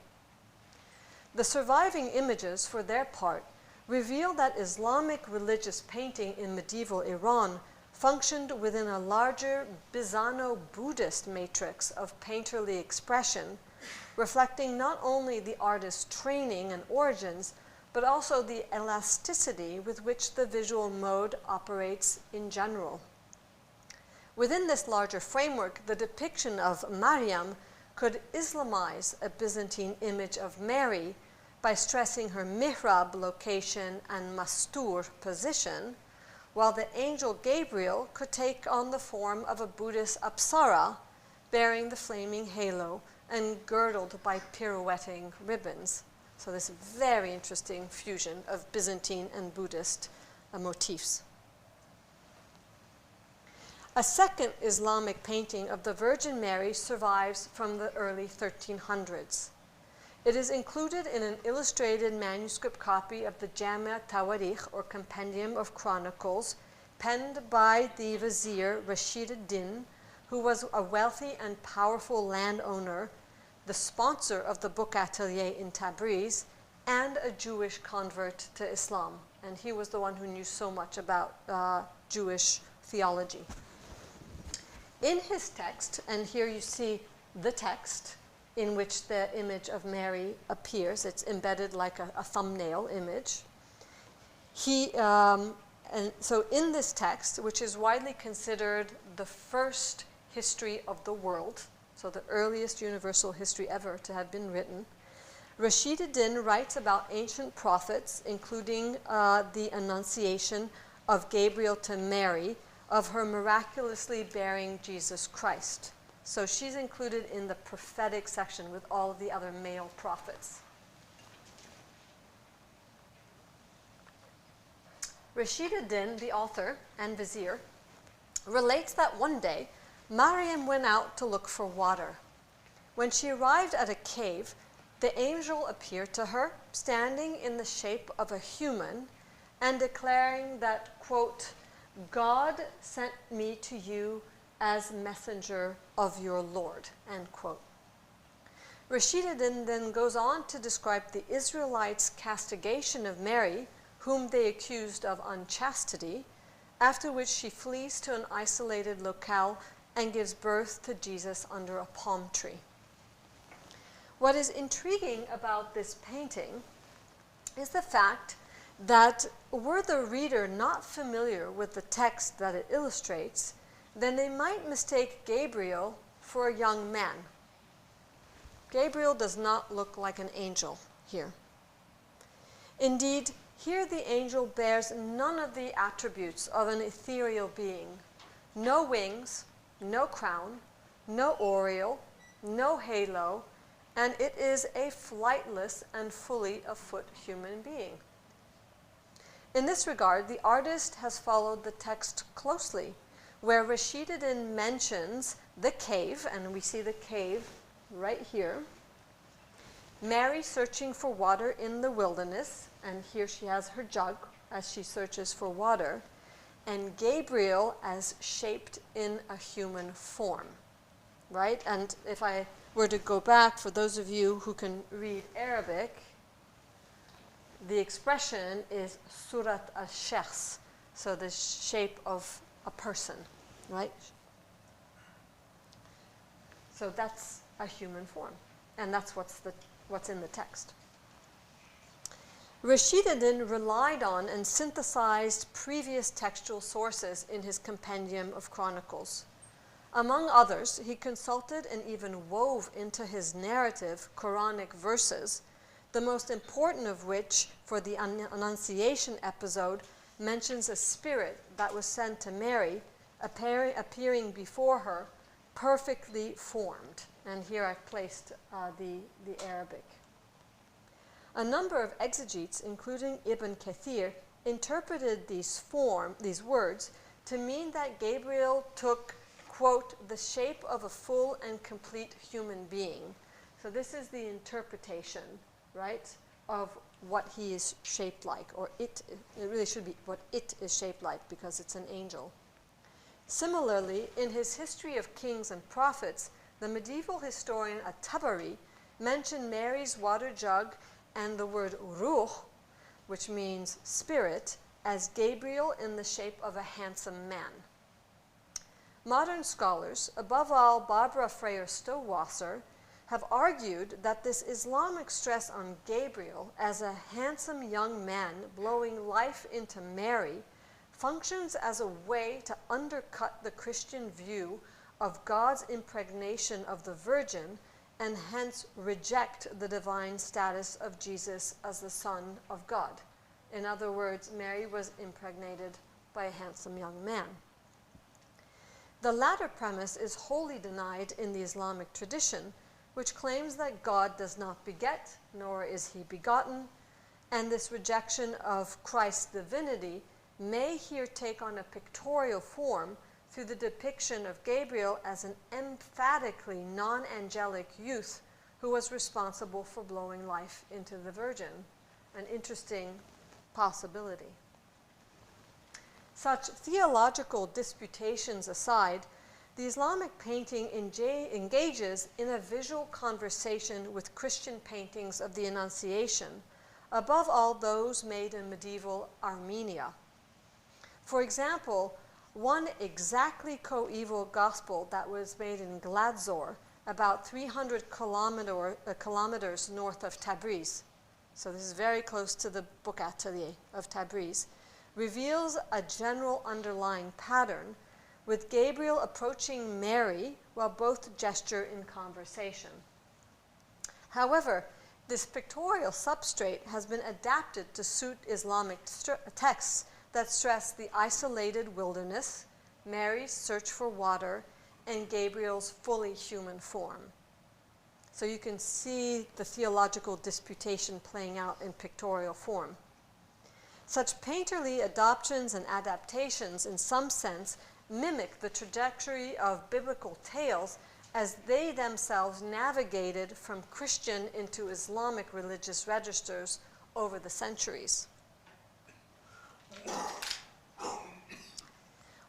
The surviving images, for their part, reveal that Islamic religious painting in medieval Iran functioned within a larger Bizano-Buddhist matrix of painterly expression, reflecting not only the artist's training and origins, but also the elasticity with which the visual mode operates in general. Within this larger framework, the depiction of Maryam could Islamize a Byzantine image of Mary by stressing her mihrab location and mastur position, while the angel Gabriel could take on the form of a Buddhist apsara bearing the flaming halo and girdled by pirouetting ribbons. So this very interesting fusion of Byzantine and Buddhist motifs. A second Islamic painting of the Virgin Mary survives from the early 1300s. It is included in an illustrated manuscript copy of the Jami' Tawarikh, or Compendium of Chronicles, penned by the vizier Rashid ad-Din, who was a wealthy and powerful landowner, the sponsor of the book atelier in Tabriz, and a Jewish convert to Islam. And he was the one who knew so much about Jewish theology. In his text, and here you see the text in which the image of Mary appears, it's embedded like a thumbnail image. And so in this text, which is widely considered the first history of the world, so the earliest universal history ever to have been written, Rashid ad-Din writes about ancient prophets, including the Annunciation of Gabriel to Mary, of her miraculously bearing Jesus Christ. So she's included in the prophetic section with all of the other male prophets. Rashid ad-Din, the author and vizier, relates that one day Maryam went out to look for water. When she arrived at a cave, the angel appeared to her, standing in the shape of a human and declaring that, quote, God sent me to you as messenger of your Lord, end quote. Rashid ad-Din then goes on to describe the Israelites' castigation of Mary, whom they accused of unchastity, after which she flees to an isolated locale and gives birth to Jesus under a palm tree. What is intriguing about this painting is the fact that were the reader not familiar with the text that it illustrates, then they might mistake Gabriel for a young man. Gabriel does not look like an angel here. Indeed, here the angel bears none of the attributes of an ethereal being. No wings, no crown, no aureole, no halo, and it is a flightless and fully afoot human being. In this regard, the artist has followed the text closely, where Rashid ad-Din mentions the cave, and we see the cave right here, Mary searching for water in the wilderness, and here she has her jug as she searches for water, and Gabriel as shaped in a human form, right? And if I were to go back, for those of you who can read Arabic, the expression is surat al-shakhs, so the shape of a person, right? So that's a human form, and that's what's in the text. Rashid ad-Din relied on and synthesized previous textual sources in his Compendium of Chronicles. Among others, he consulted and even wove into his narrative Quranic verses, the most important of which, for the Annunciation episode, mentions a spirit that was sent to Mary, appearing before her, perfectly formed. And here I've placed the Arabic. A number of exegetes, including Ibn Kathir, interpreted these words to mean that Gabriel took, quote, the shape of a full and complete human being. So this is the interpretation, right, of what he is shaped like, or it really should be what it is shaped like because it's an angel. Similarly, in his History of Kings and Prophets, the medieval historian At-Tabari mentioned Mary's water jug and the word ruh, which means spirit, as Gabriel in the shape of a handsome man. Modern scholars, above all Barbara Freyer-Stowasser, have argued that this Islamic stress on Gabriel as a handsome young man blowing life into Mary functions as a way to undercut the Christian view of God's impregnation of the Virgin and hence reject the divine status of Jesus as the Son of God. In other words, Mary was impregnated by a handsome young man. The latter premise is wholly denied in the Islamic tradition, which claims that God does not beget, nor is he begotten, and this rejection of Christ's divinity may here take on a pictorial form through the depiction of Gabriel as an emphatically non-angelic youth who was responsible for blowing life into the Virgin, an interesting possibility. Such theological disputations aside, the Islamic painting engages in a visual conversation with Christian paintings of the Annunciation, above all those made in medieval Armenia. For example, one exactly coeval gospel that was made in Gladzor, about 300 kilometers north of Tabriz, so this is very close to the book atelier of Tabriz, reveals a general underlying pattern with Gabriel approaching Mary while both gesture in conversation. However, this pictorial substrate has been adapted to suit Islamic texts that stress the isolated wilderness, Mary's search for water, and Gabriel's fully human form. So you can see the theological disputation playing out in pictorial form. Such painterly adoptions and adaptations, in some sense, mimic the trajectory of biblical tales as they themselves navigated from Christian into Islamic religious registers over the centuries.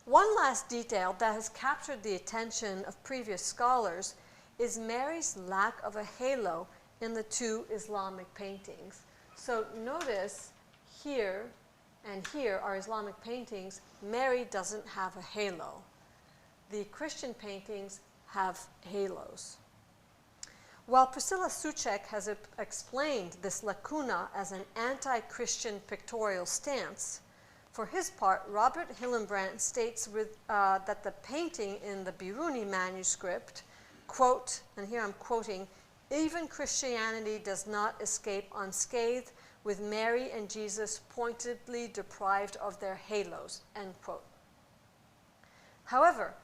One last detail that has captured the attention of previous scholars is Mary's lack of a halo in the two Islamic paintings. So notice here and here are Islamic paintings. Mary doesn't have a halo. The Christian paintings have halos. While Priscilla Soucek has explained this lacuna as an anti-Christian pictorial stance, for his part, Robert Hillenbrand states that the painting in the Biruni manuscript, quote, and here I'm quoting, "Even Christianity does not escape unscathed, with Mary and Jesus pointedly deprived of their halos," end quote. However,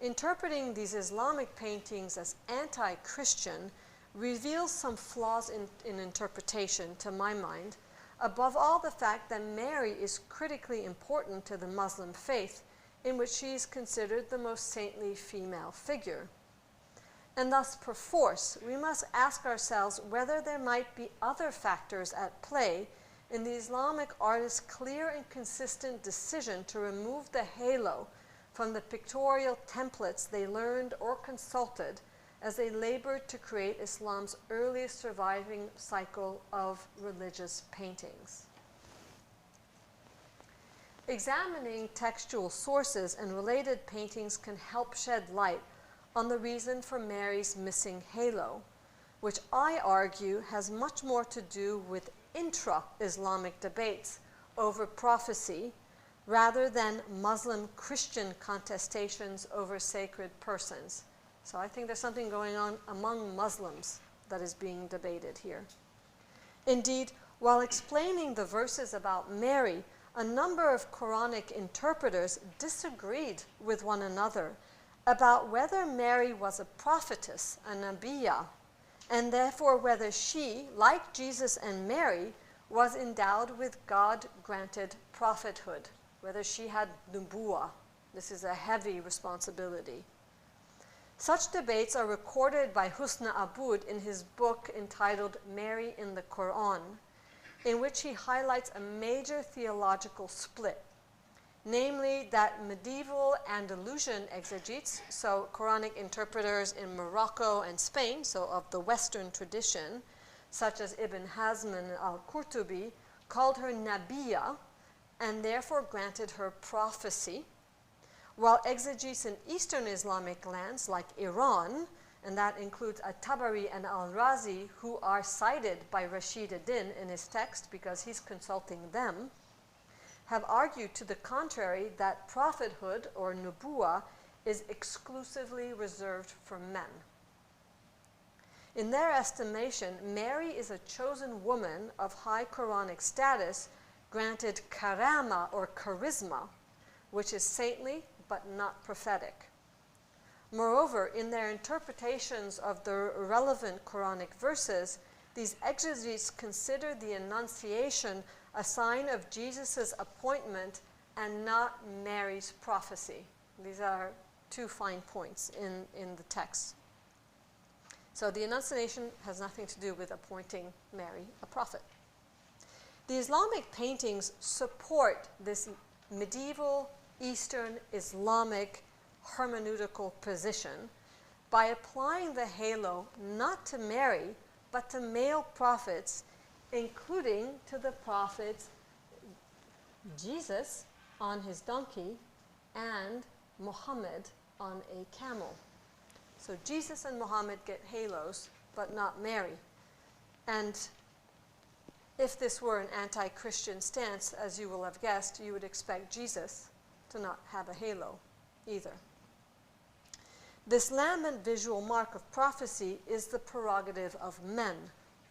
interpreting these Islamic paintings as anti-Christian reveals some flaws in interpretation, to my mind, above all the fact that Mary is critically important to the Muslim faith, in which she is considered the most saintly female figure. And thus, perforce, we must ask ourselves whether there might be other factors at play in the Islamic artist's clear and consistent decision to remove the halo from the pictorial templates they learned or consulted as they labored to create Islam's earliest surviving cycle of religious paintings. Examining textual sources and related paintings can help shed light on the reason for Mary's missing halo, which I argue has much more to do with intra-Islamic debates over prophecy rather than Muslim-Christian contestations over sacred persons. So I think there's something going on among Muslims that is being debated here. Indeed, while explaining the verses about Mary, a number of Quranic interpreters disagreed with one another about whether Mary was a prophetess, a nabiya, and therefore whether she, like Jesus and Mary, was endowed with God-granted prophethood, whether she had nubuwah. This is a heavy responsibility. Such debates are recorded by Husna Aboud in his book entitled Mary in the Quran, in which he highlights a major theological split, namely that medieval Andalusian exegetes, so Quranic interpreters in Morocco and Spain, so of the Western tradition, such as Ibn Hazm and al-Qurtubi, called her Nabiya and therefore granted her prophecy, while exegetes in Eastern Islamic lands like Iran, and that includes at-Tabari and al-Razi, who are cited by Rashid ad-Din in his text because he's consulting them, have argued to the contrary that prophethood or nubuwah is exclusively reserved for men. In their estimation, Mary is a chosen woman of high Quranic status, granted karama or charisma, which is saintly but not prophetic. Moreover, in their interpretations of the relevant Quranic verses, these exegetes consider the Annunciation a sign of Jesus' appointment and not Mary's prophecy. These are two fine points in the text. So the Annunciation has nothing to do with appointing Mary a prophet. The Islamic paintings support this medieval Eastern Islamic hermeneutical position by applying the halo not to Mary, but to male prophets, including to the prophets Jesus on his donkey and Muhammad on a camel. So Jesus and Muhammad get halos, but not Mary. And if this were an anti-Christian stance, as you will have guessed, you would expect Jesus to not have a halo either. This lambent visual mark of prophecy is the prerogative of men,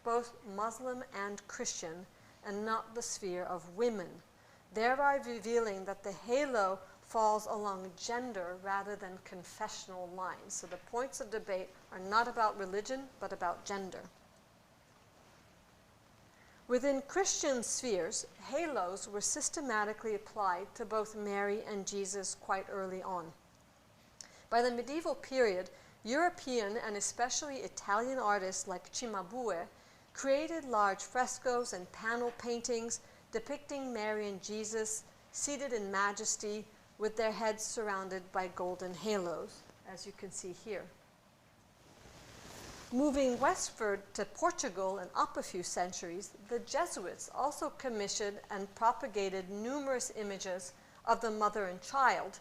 both Muslim and Christian, and not the sphere of women, thereby revealing that the halo falls along gender rather than confessional lines. So the points of debate are not about religion, but about gender. Within Christian spheres, halos were systematically applied to both Mary and Jesus quite early on. By the medieval period, European and especially Italian artists like Cimabue created large frescoes and panel paintings depicting Mary and Jesus seated in majesty with their heads surrounded by golden halos, as you can see here. Moving westward to Portugal and up a few centuries, the Jesuits also commissioned and propagated numerous images of the mother and child,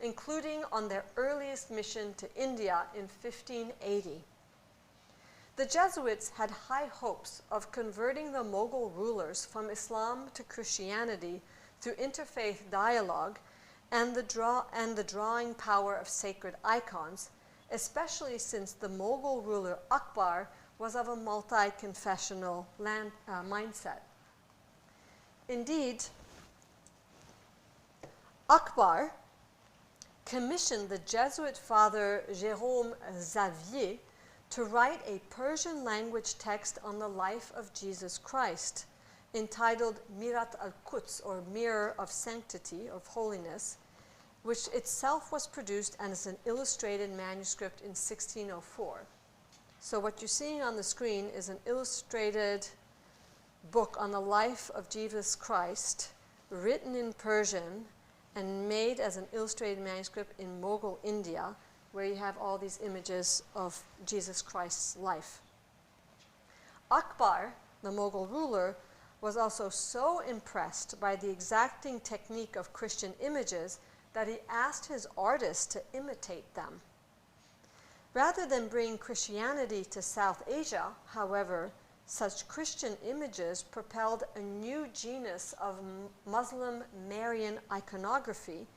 including on their earliest mission to India in 1580. The Jesuits had high hopes of converting the Mughal rulers from Islam to Christianity through interfaith dialogue and the drawing power of sacred icons, especially since the Mughal ruler Akbar was of a multi-confessional mindset. Indeed, Akbar commissioned the Jesuit father Jérôme Xavier to write a Persian language text on the life of Jesus Christ, entitled Mirat al-Quds, or Mirror of Sanctity, of Holiness, which itself was produced as an illustrated manuscript in 1604. So what you're seeing on the screen is an illustrated book on the life of Jesus Christ, written in Persian and made as an illustrated manuscript in Mughal India, where you have all these images of Jesus Christ's life. Akbar, the Mughal ruler, was also so impressed by the exacting technique of Christian images that he asked his artists to imitate them. Rather than bring Christianity to South Asia, however, such Christian images propelled a new genus of Muslim Marian iconography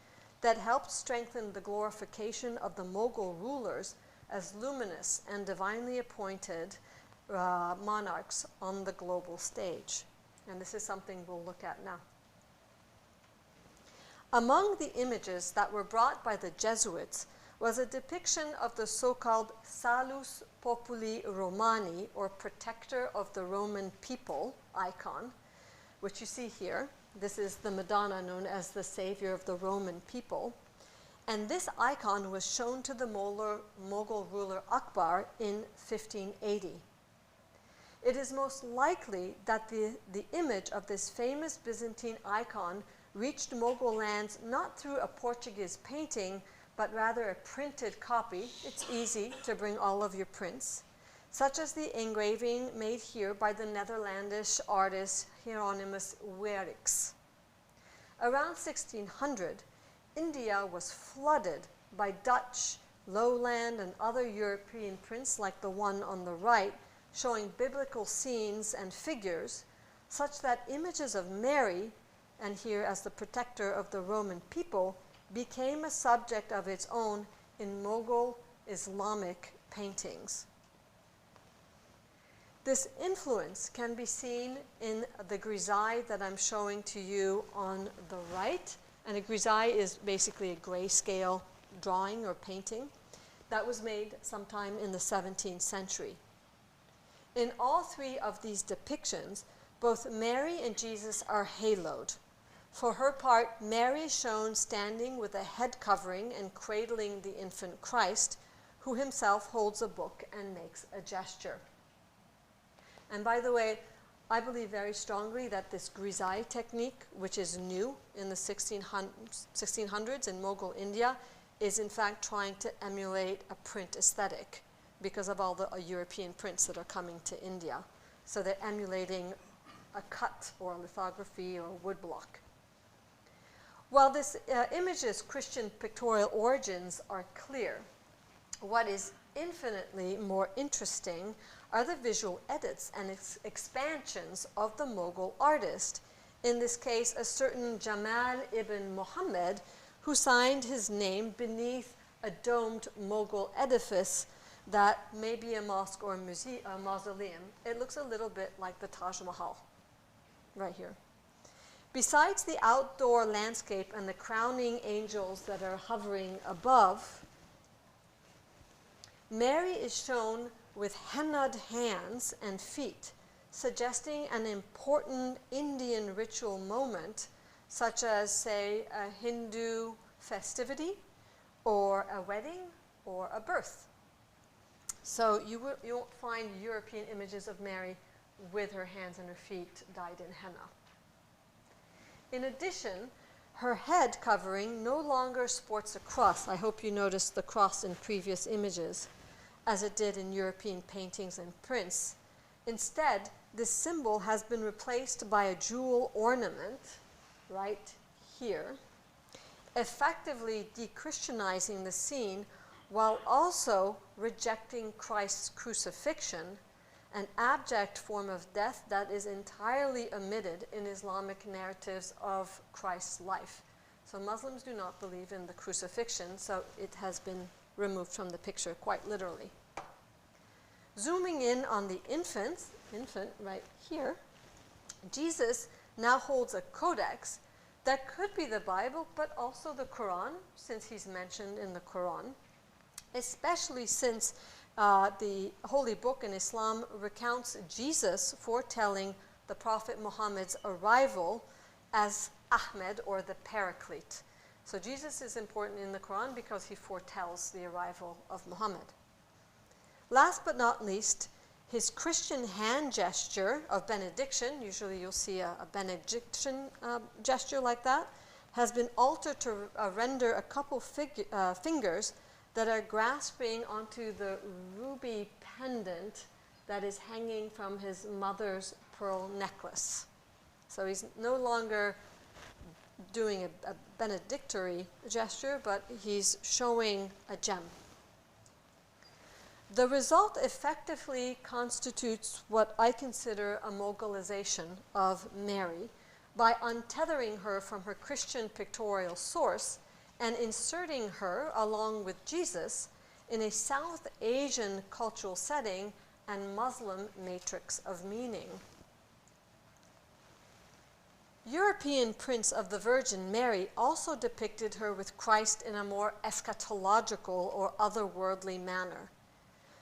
that helped strengthen the glorification of the Mughal rulers as luminous and divinely appointed monarchs on the global stage. And this is something we'll look at now. Among the images that were brought by the Jesuits was a depiction of the so-called Salus Populi Romani, or protector of the Roman people icon, which you see here. This is the Madonna known as the savior of the Roman people. And this icon was shown to the Mughal ruler Akbar in 1580. It is most likely that the image of this famous Byzantine icon reached Mughal lands not through a Portuguese painting, but rather a printed copy. It's easy to bring all of your prints, such as the engraving made here by the Netherlandish artist Hieronymus Wierix. Around 1600, India was flooded by Dutch, lowland, and other European prints like the one on the right, showing biblical scenes and figures, such that images of Mary, and here as the protector of the Roman people, became a subject of its own in Mughal Islamic paintings. This influence can be seen in the grisaille that I'm showing to you on the right. And a grisaille is basically a grayscale drawing or painting that was made sometime in the 17th century. In all three of these depictions, both Mary and Jesus are haloed. For her part, Mary is shown standing with a head covering and cradling the infant Christ, who himself holds a book and makes a gesture. And by the way, I believe very strongly that this grisaille technique, which is new in the 1600s in Mughal India, is in fact trying to emulate a print aesthetic because of all the European prints that are coming to India. So they're emulating a cut or a lithography or a woodblock. While this image's Christian pictorial origins are clear, what is infinitely more interesting are the visual edits and expansions of the Mughal artist. In this case, a certain Jamal ibn Muhammad, who signed his name beneath a domed Mughal edifice that may be a mosque or a mausoleum. It looks a little bit like the Taj Mahal, right here. Besides the outdoor landscape and the crowning angels that are hovering above, Mary is shown with hennaed hands and feet, suggesting an important Indian ritual moment, such as, say, a Hindu festivity, or a wedding, or a birth. So you won't find European images of Mary with her hands and her feet dyed in henna. In addition, her head covering no longer sports a cross. I hope you noticed the cross in previous images, as it did in European paintings and prints. Instead, this symbol has been replaced by a jewel ornament right here, effectively de-Christianizing the scene while also rejecting Christ's crucifixion, an abject form of death that is entirely omitted in Islamic narratives of Christ's life. So Muslims do not believe in the crucifixion, so it has been removed from the picture quite literally. Zooming in on the infant right here, Jesus now holds a codex that could be the Bible, but also the Quran, since he's mentioned in the Quran, especially since the holy book in Islam recounts Jesus foretelling the Prophet Muhammad's arrival as Ahmed, or the Paraclete. So Jesus is important in the Quran because he foretells the arrival of Muhammad. Last but not least, his Christian hand gesture of benediction, usually you'll see a benediction gesture like that, has been altered to render a couple fingers that are grasping onto the ruby pendant that is hanging from his mother's pearl necklace. So he's no longer doing a benedictory gesture, but he's showing a gem. The result effectively constitutes what I consider a Mogulization of Mary by untethering her from her Christian pictorial source and inserting her, along with Jesus, in a South Asian cultural setting and Muslim matrix of meaning. European prints of the Virgin Mary also depicted her with Christ in a more eschatological or otherworldly manner.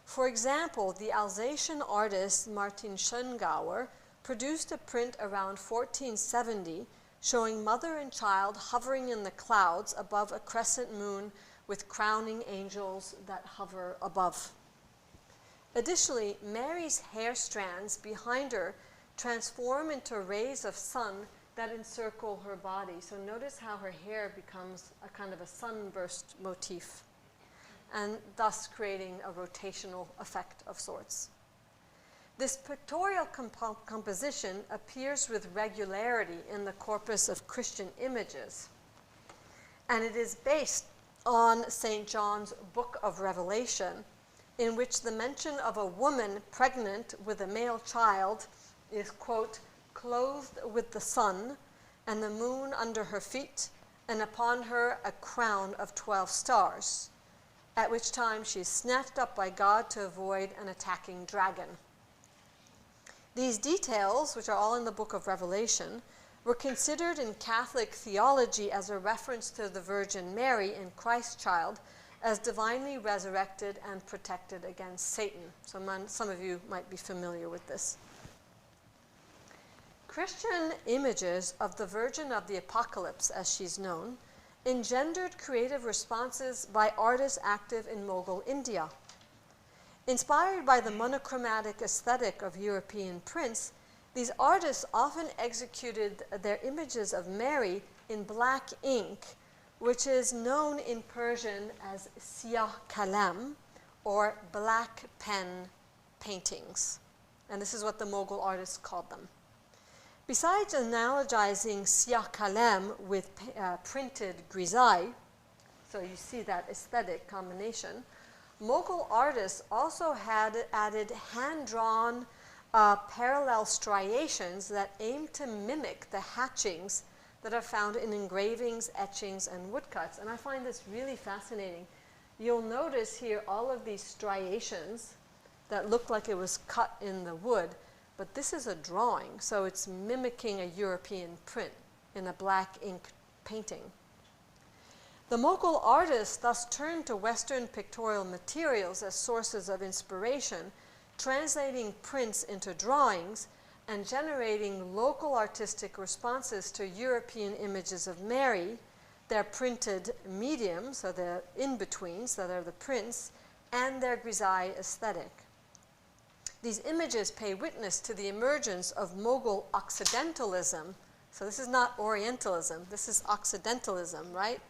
For example, the Alsatian artist Martin Schongauer produced a print around 1470 showing mother and child hovering in the clouds above a crescent moon with crowning angels that hover above. Additionally, Mary's hair strands behind her transform into rays of sun that encircle her body. So notice how her hair becomes a kind of a sunburst motif, and thus creating a rotational effect of sorts. This pictorial composition appears with regularity in the corpus of Christian images, and it is based on St. John's Book of Revelation, in which the mention of a woman pregnant with a male child is, quote, clothed with the sun and the moon under her feet, and upon her a crown of 12 stars, at which time she is snatched up by God to avoid an attacking dragon. These details, which are all in the Book of Revelation, were considered in Catholic theology as a reference to the Virgin Mary and Christ child as divinely resurrected and protected against Satan. So some of you might be familiar with this. Christian images of the Virgin of the Apocalypse, as she's known, engendered creative responses by artists active in Mughal India. Inspired by the monochromatic aesthetic of European prints, these artists often executed their images of Mary in black ink, which is known in Persian as siyah kalam, or black pen paintings. And this is what the Mughal artists called them. Besides analogizing siyah kalam with printed grisaille, so you see that aesthetic combination, Mughal artists also had added hand-drawn parallel striations that aim to mimic the hatchings that are found in engravings, etchings, and woodcuts. And I find this really fascinating. You'll notice here all of these striations that look like it was cut in the wood, but this is a drawing, so it's mimicking a European print in a black ink painting. The Mughal artists thus turned to Western pictorial materials as sources of inspiration, translating prints into drawings and generating local artistic responses to European images of Mary, their printed medium, so the in-betweens that are the prints, and their grisaille aesthetic. These images pay witness to the emergence of Mughal Occidentalism. So this is not Orientalism, this is Occidentalism, right?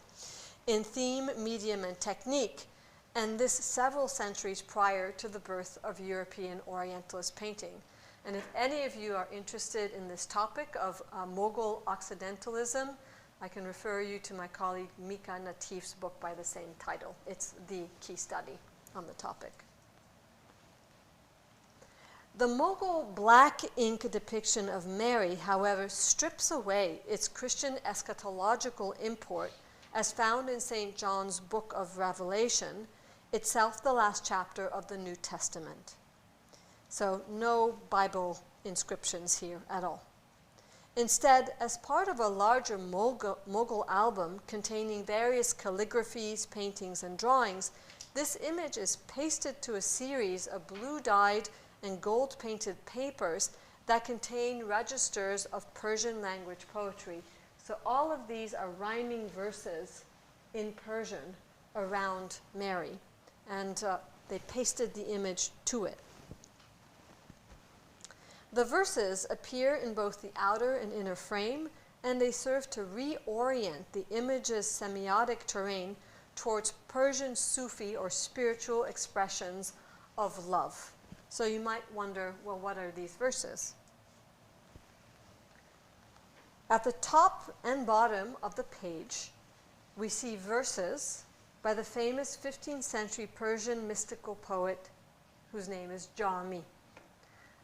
In theme, medium, and technique, and this several centuries prior to the birth of European Orientalist painting. And if any of you are interested in this topic of Mughal Occidentalism, I can refer you to my colleague Mika Natif's book by the same title. It's the key study on the topic. The Mughal black ink depiction of Mary, however, strips away its Christian eschatological import as found in St. John's Book of Revelation, itself the last chapter of the New Testament. So no Bible inscriptions here at all. Instead, as part of a larger Mughal album containing various calligraphies, paintings, and drawings, this image is pasted to a series of blue-dyed and gold-painted papers that contain registers of Persian language poetry. So all of these are rhyming verses in Persian around Mary, and they pasted the image to it. The verses appear in both the outer and inner frame, and they serve to reorient the image's semiotic terrain towards Persian Sufi or spiritual expressions of love. So you might wonder, well, what are these verses? At the top and bottom of the page, we see verses by the famous 15th century Persian mystical poet whose name is Jami.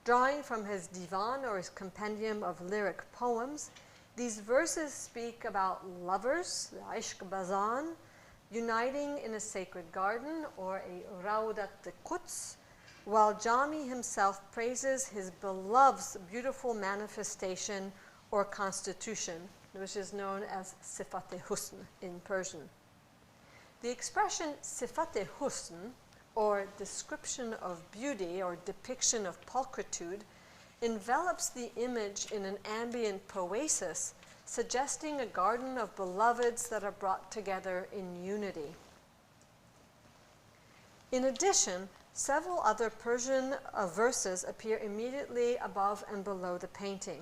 Drawing from his divan, or his compendium of lyric poems, these verses speak about lovers, the Ishq Bazan, uniting in a sacred garden or a Raudat Quds, while Jami himself praises his beloved's beautiful manifestation or constitution, which is known as sifat-e husn in Persian. The expression sifat-e husn, or description of beauty or depiction of pulchritude, envelops the image in an ambient poesis, suggesting a garden of beloveds that are brought together in unity. In addition, several other Persian verses appear immediately above and below the painting.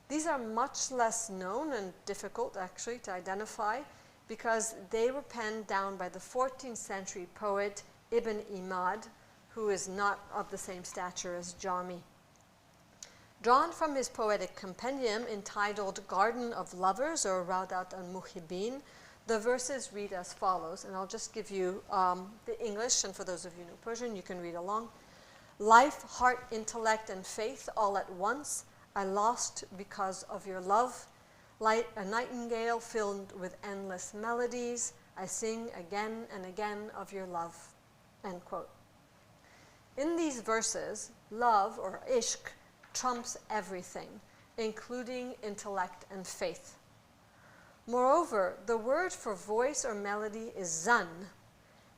These are much less known and difficult, actually, to identify because they were penned down by the 14th century poet Ibn Imad, who is not of the same stature as Jami. Drawn from his poetic compendium entitled Garden of Lovers, or Raudat al-Muhibbin, the verses read as follows, and I'll just give you the English, and for those of you who know Persian, you can read along. Life, heart, intellect, and faith all at once I lost because of your love. Like a nightingale filled with endless melodies, I sing again and again of your love. End quote. In these verses, love, or ishq, trumps everything, including intellect and faith. Moreover, the word for voice or melody is zan,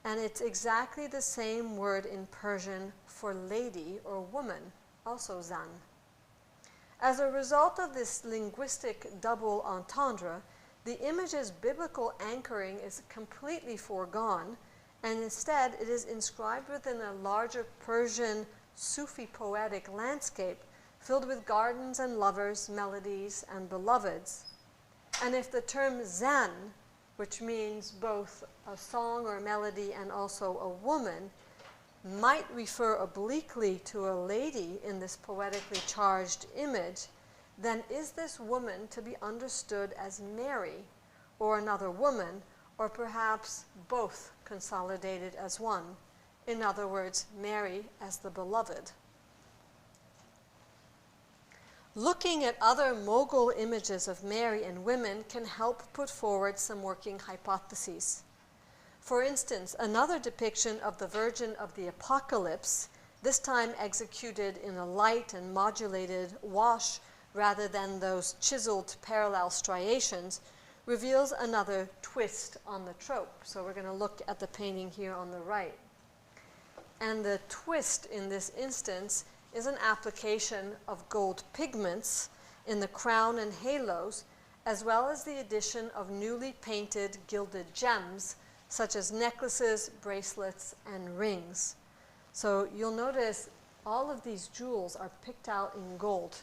and it's exactly the same word in Persian for lady or woman, also zan. As a result of this linguistic double entendre, the image's biblical anchoring is completely foregone, and instead it is inscribed within a larger Persian Sufi poetic landscape filled with gardens and lovers, melodies, and beloveds. And if the term zan, which means both a song or melody and also a woman, might refer obliquely to a lady in this poetically charged image, then is this woman to be understood as Mary, or another woman, or perhaps both consolidated as one? In other words, Mary as the beloved. Looking at other Mughal images of Mary and women can help put forward some working hypotheses. For instance, another depiction of the Virgin of the Apocalypse, this time executed in a light and modulated wash rather than those chiseled parallel striations, reveals another twist on the trope. So we're going to look at the painting here on the right. And the twist in this instance is an application of gold pigments in the crown and halos, as well as the addition of newly painted gilded gems, such as necklaces, bracelets, and rings. So you'll notice all of these jewels are picked out in gold.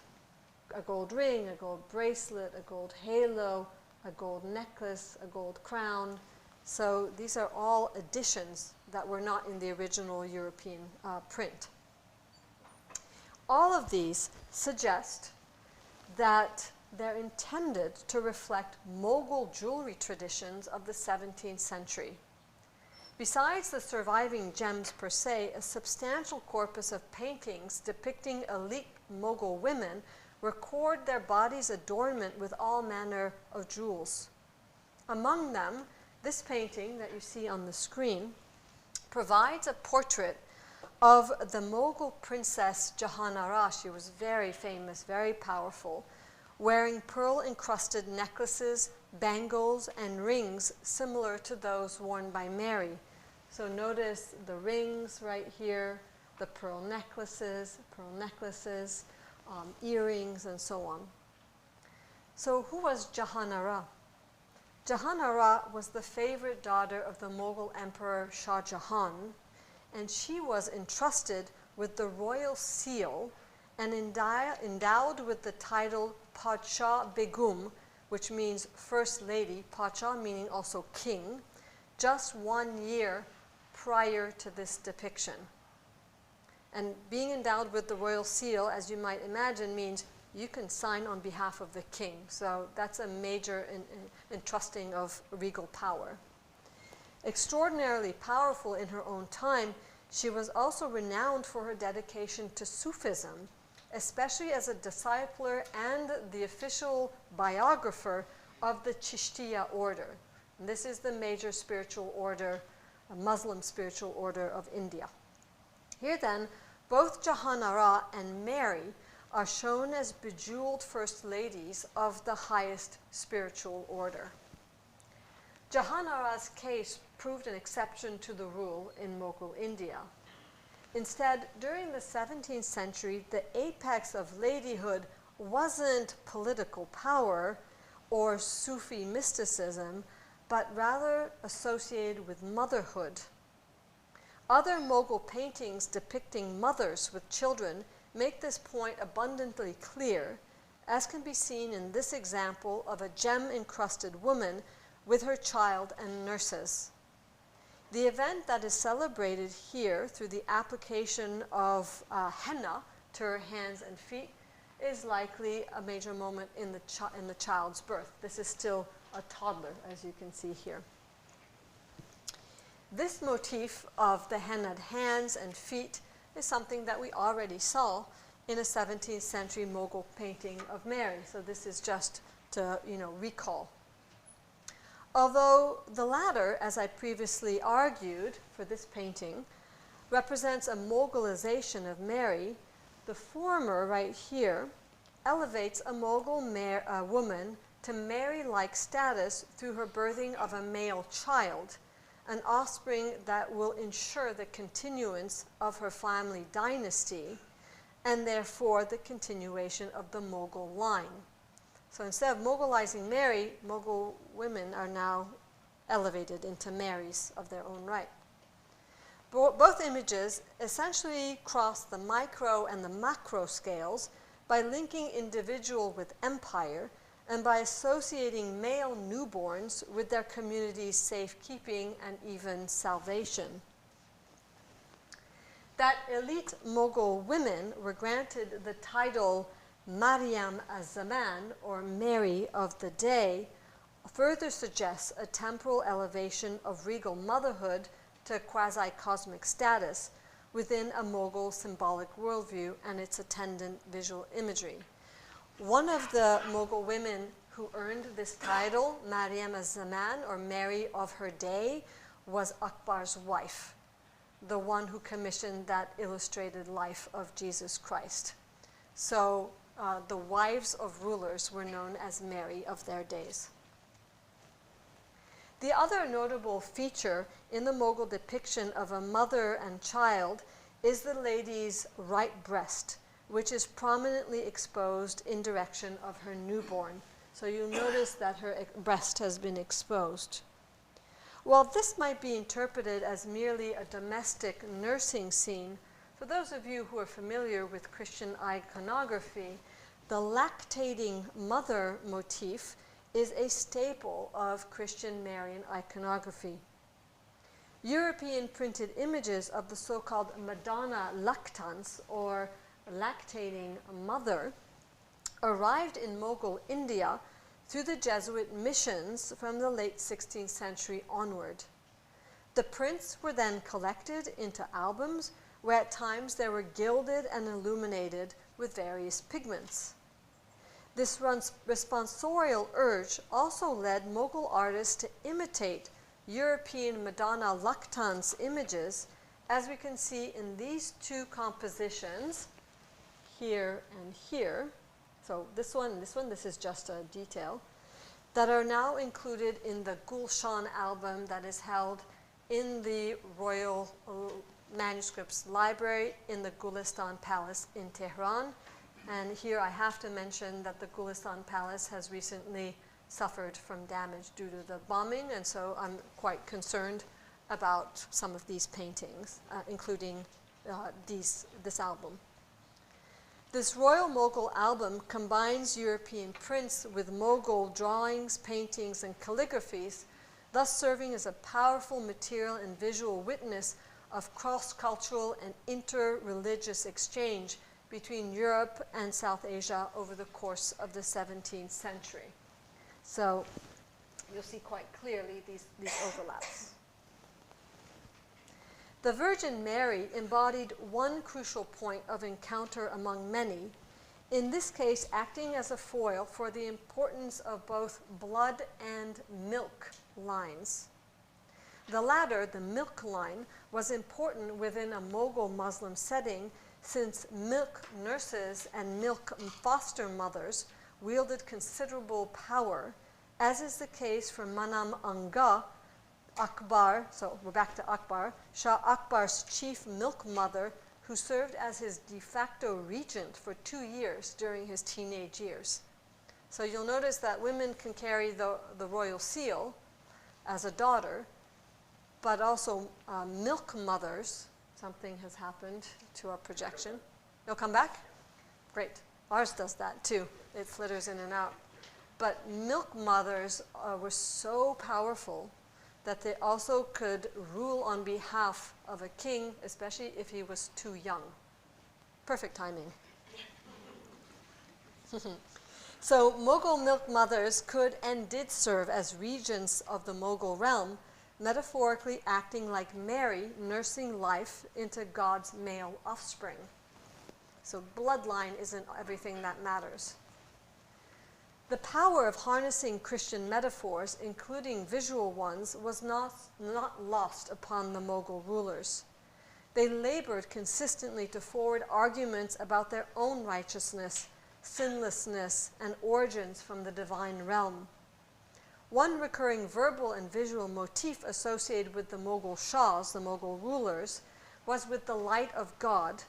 A gold ring, a gold bracelet, a gold halo, a gold necklace, a gold crown. So these are all additions that were not in the original European print. All of these suggest that they're intended to reflect Mughal jewelry traditions of the 17th century. Besides the surviving gems per se, a substantial corpus of paintings depicting elite Mughal women record their bodies' adornment with all manner of jewels. Among them, this painting that you see on the screen provides a portrait of the Mughal princess Jahanara. She was very famous, very powerful, wearing pearl-encrusted necklaces, bangles, and rings similar to those worn by Mary. So notice the rings right here, the pearl necklaces, earrings, and so on. So who was Jahanara? Jahanara was the favorite daughter of the Mughal Emperor Shah Jahan, and she was entrusted with the royal seal and endowed with the title Padshah Begum, which means First Lady, Padshah meaning also king, just 1 year prior to this depiction. And being endowed with the royal seal, as you might imagine, means you can sign on behalf of the king. So that's a major entrusting of regal power. Extraordinarily powerful in her own time, she was also renowned for her dedication to Sufism, especially as a discipler and the official biographer of the Chishtiya order. And this is the major spiritual order, a Muslim spiritual order of India. Here then, both Jahanara and Mary are shown as bejeweled first ladies of the highest spiritual order. Jahan Ara's case proved an exception to the rule in Mughal India. Instead, during the 17th century, the apex of ladyhood wasn't political power or Sufi mysticism, but rather associated with motherhood. Other Mughal paintings depicting mothers with children make this point abundantly clear, as can be seen in this example of a gem-encrusted woman with her child and nurses. The event that is celebrated here through the application of henna to her hands and feet is likely a major moment in the child's birth. This is still a toddler, as you can see here. This motif of the hennaed hands and feet is something that we already saw in a 17th century Mughal painting of Mary. So this is just to recall. Although the latter, as I previously argued for this painting, represents a Mogulization of Mary, the former right here elevates a Mughal woman to Mary-like status through her birthing of a male child, an offspring that will ensure the continuance of her family dynasty and therefore the continuation of the Mughal line. So instead of Mughalizing Mary, Mughal women are now elevated into Marys of their own right. Both images essentially cross the micro and the macro scales by linking individual with empire and by associating male newborns with their community's safekeeping and even salvation. That elite Mughal women were granted the title Maryam az-Zaman, or Mary of the Day, further suggests a temporal elevation of regal motherhood to quasi-cosmic status within a Mughal symbolic worldview and its attendant visual imagery. One of the Mughal women who earned this title, Maryam az-Zaman, or Mary of her day, was Akbar's wife, the one who commissioned that illustrated life of Jesus Christ. So the wives of rulers were known as Mary of their days. The other notable feature in the Mughal depiction of a mother and child is the lady's right breast, which is prominently exposed in direction of her newborn. So you'll notice that her breast has been exposed. While this might be interpreted as merely a domestic nursing scene, for those of you who are familiar with Christian iconography, the lactating mother motif is a staple of Christian Marian iconography. European printed images of the so-called Madonna lactans, or lactating mother, arrived in Mughal India through the Jesuit missions from the late 16th century onward. The prints were then collected into albums where at times they were gilded and illuminated with various pigments. This responsorial urge also led Mughal artists to imitate European Madonna lactans images, as we can see in these two compositions, here and here. So this one and this one, this is just a detail, that are now included in the Gulshan album that is held in the Royal Manuscripts Library in the Gulistan Palace in Tehran. And here I have to mention that the Gulistan Palace has recently suffered from damage due to the bombing, and so I'm quite concerned about some of these paintings, including this album. This Royal Mughal album combines European prints with Mughal drawings, paintings, and calligraphies, thus serving as a powerful material and visual witness of cross-cultural and inter-religious exchange between Europe and South Asia over the course of the 17th century. So you'll see quite clearly these overlaps. The Virgin Mary embodied one crucial point of encounter among many, in this case acting as a foil for the importance of both blood and milk lines. The latter, the milk line, was important within a Mughal Muslim setting, since milk nurses and milk foster mothers wielded considerable power, as is the case for Manam Anga, Akbar, so we're back to Akbar, Shah Akbar's chief milk mother, who served as his de facto regent for 2 years during his teenage years. So you'll notice that women can carry the royal seal as a daughter, but also milk mothers. Something has happened to our projection. You'll come back? Great. Ours does that too. It flitters in and out. But milk mothers were so powerful that they also could rule on behalf of a king, especially if he was too young. Perfect timing. So Mughal milk mothers could and did serve as regents of the Mughal realm, metaphorically acting like Mary nursing life into God's male offspring. So bloodline isn't everything that matters. The power of harnessing Christian metaphors, including visual ones, was not lost upon the Mughal rulers. They labored consistently to forward arguments about their own righteousness, sinlessness, and origins from the divine realm. One recurring verbal and visual motif associated with the Mughal Shahs, the Mughal rulers, was with the light of God,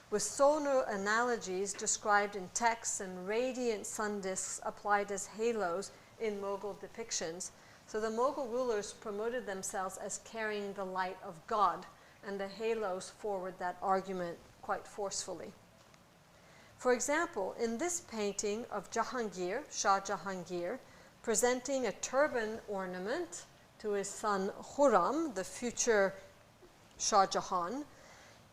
with solar analogies described in texts and radiant sun disks applied as halos in Mughal depictions. So the Mughal rulers promoted themselves as carrying the light of God, and the halos forward that argument quite forcefully. For example, in this painting of Jahangir, Shah Jahangir, presenting a turban ornament to his son Khurram, the future Shah Jahan,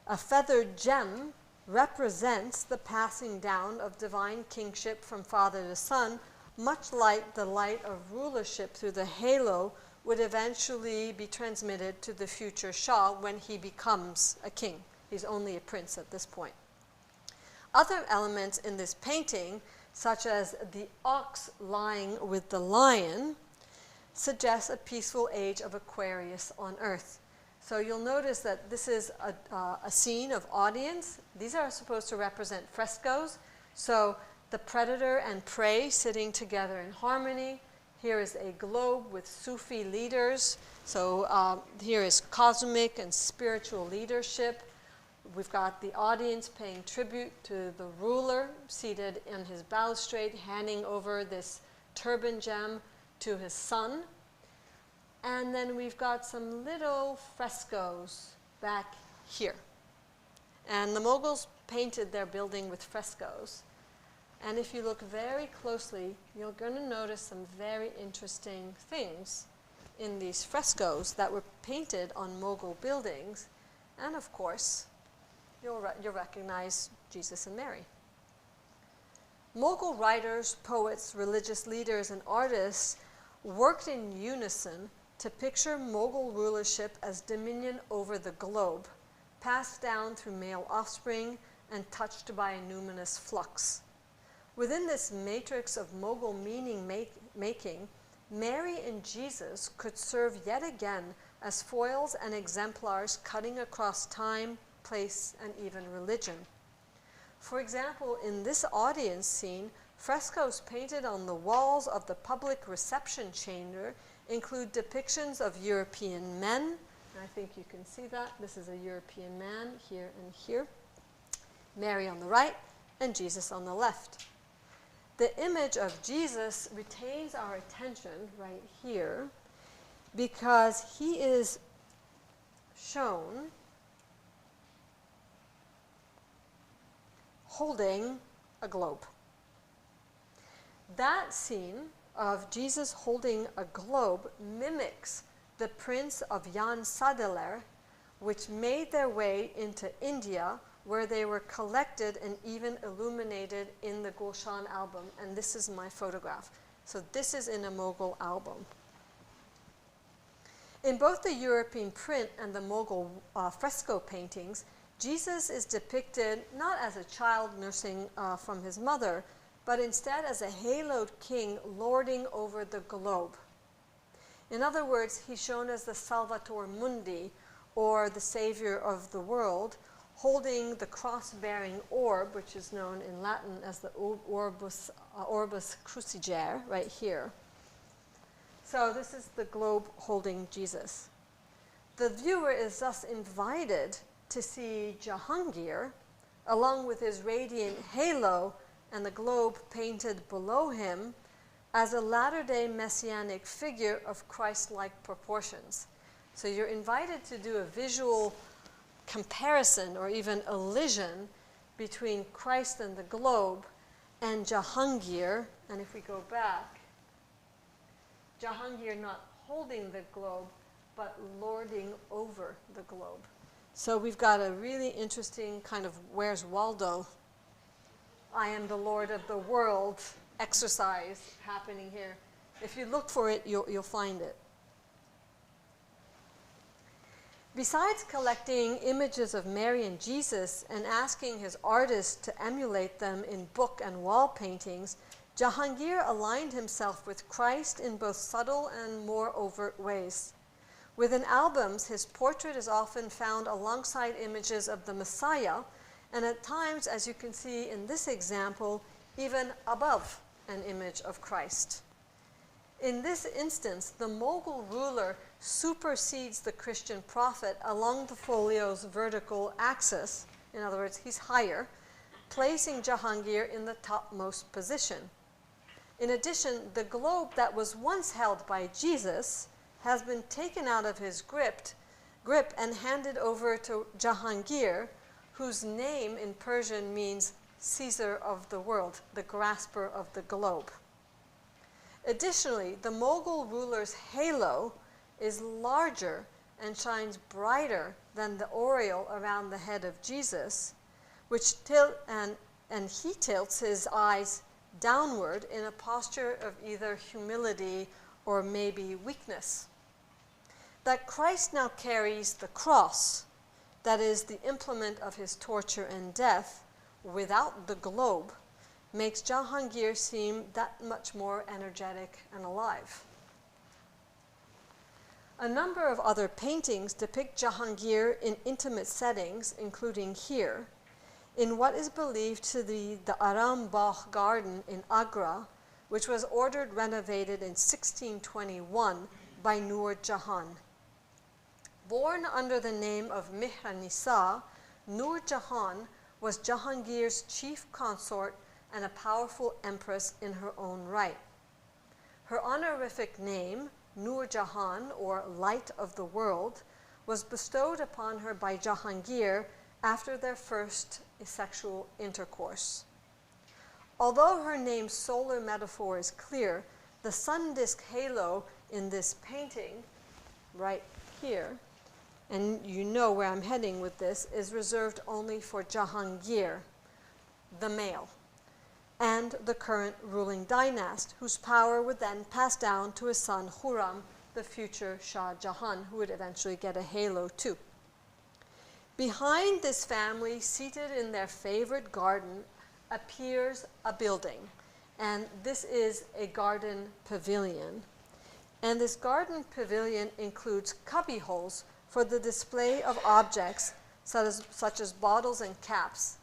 a feathered gem represents the passing down of divine kingship from father to son, much like the light of rulership through the halo would eventually be transmitted to the future Shah when he becomes a king. He's only a prince at this point. Other elements in this painting, such as the ox lying with the lion, suggest a peaceful age of Aquarius on earth. So you'll notice that this is a scene of audience. These are supposed to represent frescoes. So the predator and prey sitting together in harmony. Here is a globe with Sufi leaders. So here is cosmic and spiritual leadership. We've got the audience paying tribute to the ruler seated in his balustrade, handing over this turban gem to his son. And then we've got some little frescoes back here. And the Mughals painted their building with frescoes. And if you look very closely, you're going to notice some very interesting things in these frescoes that were painted on Mughal buildings. And of course, you'll recognize Jesus and Mary. Mughal writers, poets, religious leaders, and artists worked in unison to picture Mughal rulership as dominion over the globe, passed down through male offspring and touched by a numinous flux. Within this matrix of Mughal meaning making, Mary and Jesus could serve yet again as foils and exemplars cutting across time, place, and even religion. For example, in this audience scene, frescoes painted on the walls of the public reception chamber include depictions of European men. And I think you can see that. This is a European man here and here. Mary on the right and Jesus on the left. The image of Jesus retains our attention right here because he is shown holding a globe. That scene of Jesus holding a globe mimics the prints of Jan Sadeler, which made their way into India, where they were collected and even illuminated in the Gulshan album. And this is my photograph. So this is in a Mughal album. In both the European print and the Mughal fresco paintings, Jesus is depicted not as a child nursing from his mother, but instead as a haloed king lording over the globe. In other words, he's shown as the Salvator Mundi, or the savior of the world, holding the cross-bearing orb, which is known in Latin as the orbus cruciger, right here. So this is the globe holding Jesus. The viewer is thus invited to see Jahangir, along with his radiant halo and the globe painted below him, as a latter-day messianic figure of Christ-like proportions. So you're invited to do a visual comparison or even elision between Christ and the globe and Jahangir. And if we go back, Jahangir not holding the globe, but lording over the globe. So we've got a really interesting kind of Where's Waldo? I am the Lord of the world exercise happening here. If you look for it, you'll find it. Besides collecting images of Mary and Jesus and asking his artists to emulate them in book and wall paintings, Jahangir aligned himself with Christ in both subtle and more overt ways. Within albums, his portrait is often found alongside images of the Messiah, and at times, as you can see in this example, even above an image of Christ. In this instance, the Mughal ruler supersedes the Christian prophet along the folio's vertical axis. In other words, he's higher, placing Jahangir in the topmost position. In addition, the globe that was once held by Jesus has been taken out of his grip and handed over to Jahangir, whose name in Persian means Caesar of the world, the grasper of the globe. Additionally, the Mughal ruler's halo is larger and shines brighter than the aureole around the head of Jesus, which and he tilts his eyes downward in a posture of either humility or maybe weakness. That Christ now carries the cross, that is the implement of his torture and death, without the globe, makes Jahangir seem that much more energetic and alive. A number of other paintings depict Jahangir in intimate settings, including here, in what is believed to be the Aram Bagh garden in Agra, which was ordered renovated in 1621 by Nur Jahan. Born under the name of Mihranisa, Nur Jahan was Jahangir's chief consort and a powerful empress in her own right. Her honorific name, Nur Jahan, or Light of the World, was bestowed upon her by Jahangir after their first sexual intercourse. Although her name's solar metaphor is clear, the sun disk halo in this painting, right here, and you know where I'm heading with this, is reserved only for Jahangir, the male, and the current ruling dynasty, whose power would then pass down to his son Khurram, the future Shah Jahan, who would eventually get a halo too. Behind this family, seated in their favorite garden, appears a building, and this is a garden pavilion. And this garden pavilion includes cubby holes for the display of objects such as bottles and caps.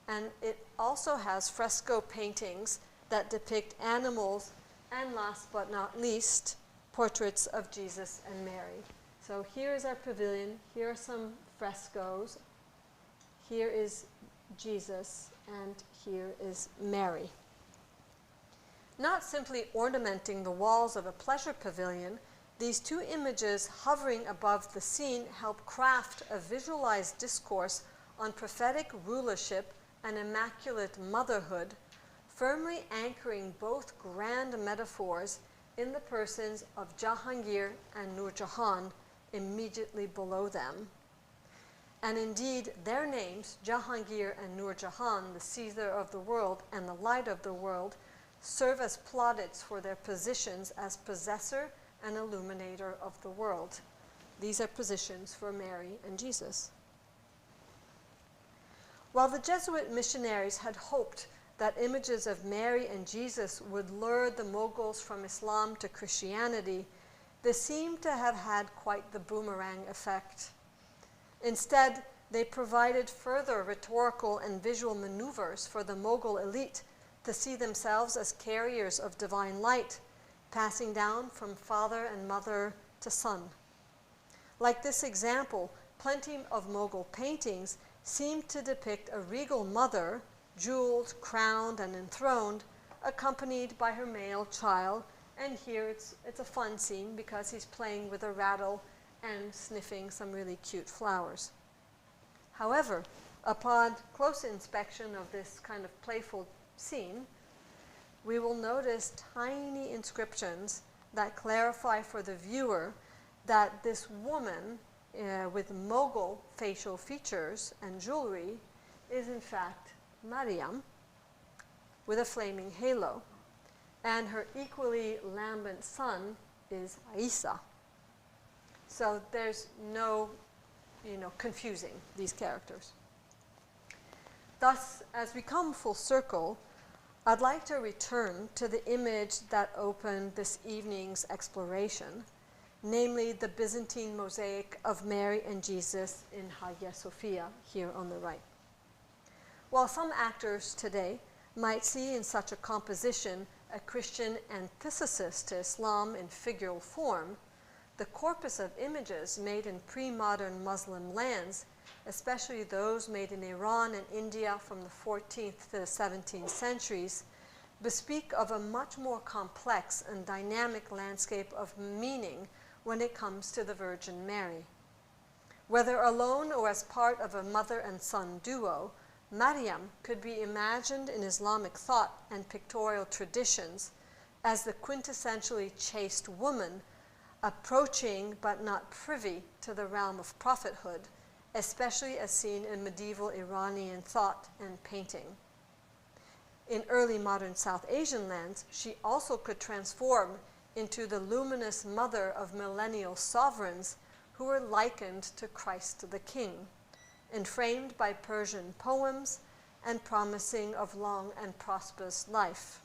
And it also has fresco paintings that depict animals, and last but not least, portraits of Jesus and Mary. So here is our pavilion. Here are some frescoes. Here is Jesus, and here is Mary. Not simply ornamenting the walls of a pleasure pavilion, these two images hovering above the scene help craft a visualized discourse on prophetic rulership and immaculate motherhood, firmly anchoring both grand metaphors in the persons of Jahangir and Nur Jahan immediately below them. And indeed, their names, Jahangir and Nur Jahan, the Caesar of the world and the Light of the world, serve as plaudits for their positions as possessor and illuminator of the world. These are positions for Mary and Jesus. While the Jesuit missionaries had hoped that images of Mary and Jesus would lure the Mughals from Islam to Christianity, they seem to have had quite the boomerang effect. Instead, They provided further rhetorical and visual maneuvers for the Mughal elite to see themselves as carriers of divine light, passing down from father and mother to son. Like this example, plenty of Mughal paintings seem to depict a regal mother, jeweled, crowned, and enthroned, accompanied by her male child. And here it's a fun scene because he's playing with a rattle and sniffing some really cute flowers. However, upon close inspection of this kind of playful scene, we will notice tiny inscriptions that clarify for the viewer that this woman with Mughal facial features and jewelry is in fact Maryam with a flaming halo, and her equally lambent son is Isa. So there's no, confusing these characters. Thus, as we come full circle, I'd like to return to the image that opened this evening's exploration, namely the Byzantine mosaic of Mary and Jesus in Hagia Sophia, here on the right. While some actors today might see in such a composition a Christian antithesis to Islam in figural form, the corpus of images made in pre-modern Muslim lands, especially those made in Iran and India from the 14th to the 17th centuries, bespeak of a much more complex and dynamic landscape of meaning when it comes to the Virgin Mary. Whether alone or as part of a mother and son duo, Maryam could be imagined in Islamic thought and pictorial traditions as the quintessentially chaste woman approaching but not privy to the realm of prophethood, especially as seen in medieval Iranian thought and painting. In early modern South Asian lands, she also could transform into the luminous mother of millennial sovereigns who were likened to Christ the King, enframed by Persian poems and promising of long and prosperous life.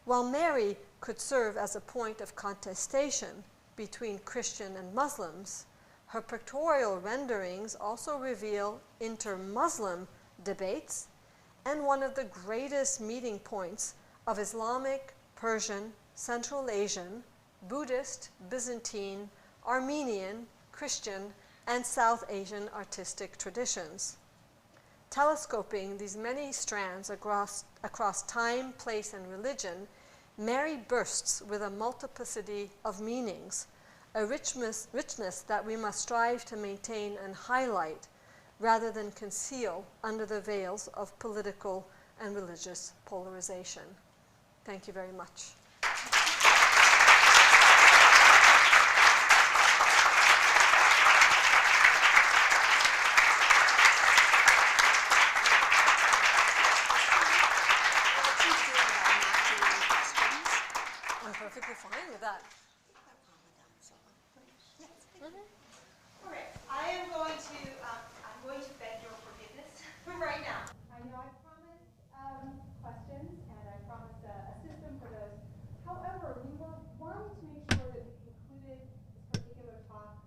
While Mary could serve as a point of contestation between Christian and Muslims, her pictorial renderings also reveal inter-Muslim debates and one of the greatest meeting points of Islamic, Persian, Central Asian, Buddhist, Byzantine, Armenian, Christian, and South Asian artistic traditions. Telescoping these many strands across time, place, and religion, Mary bursts with a multiplicity of meanings, a richness that we must strive to maintain and highlight rather than conceal under the veils of political and religious polarization. Thank you very much. I'm perfectly fine with that. All right, I'm going to beg your forgiveness right now. I know I promised questions and I promised a system for those. However, we were wanting to make sure that we concluded this particular talk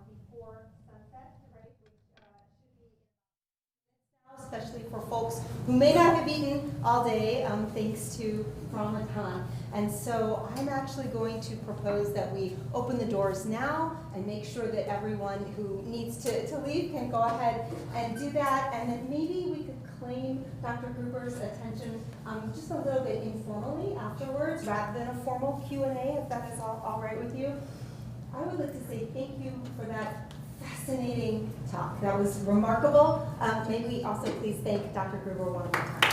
before sunset, right? Which should be now, especially for folks who may not have eaten all day thanks to Ramadan. And so I'm actually going to propose that we open the doors now and make sure that everyone who needs to leave can go ahead and do that. And then maybe we could claim Dr. Gruber's attention just a little bit informally afterwards rather than a formal Q&A, if that is all right with you. I would like to say thank you for that fascinating talk. That was remarkable. May we also please thank Dr. Gruber one more time.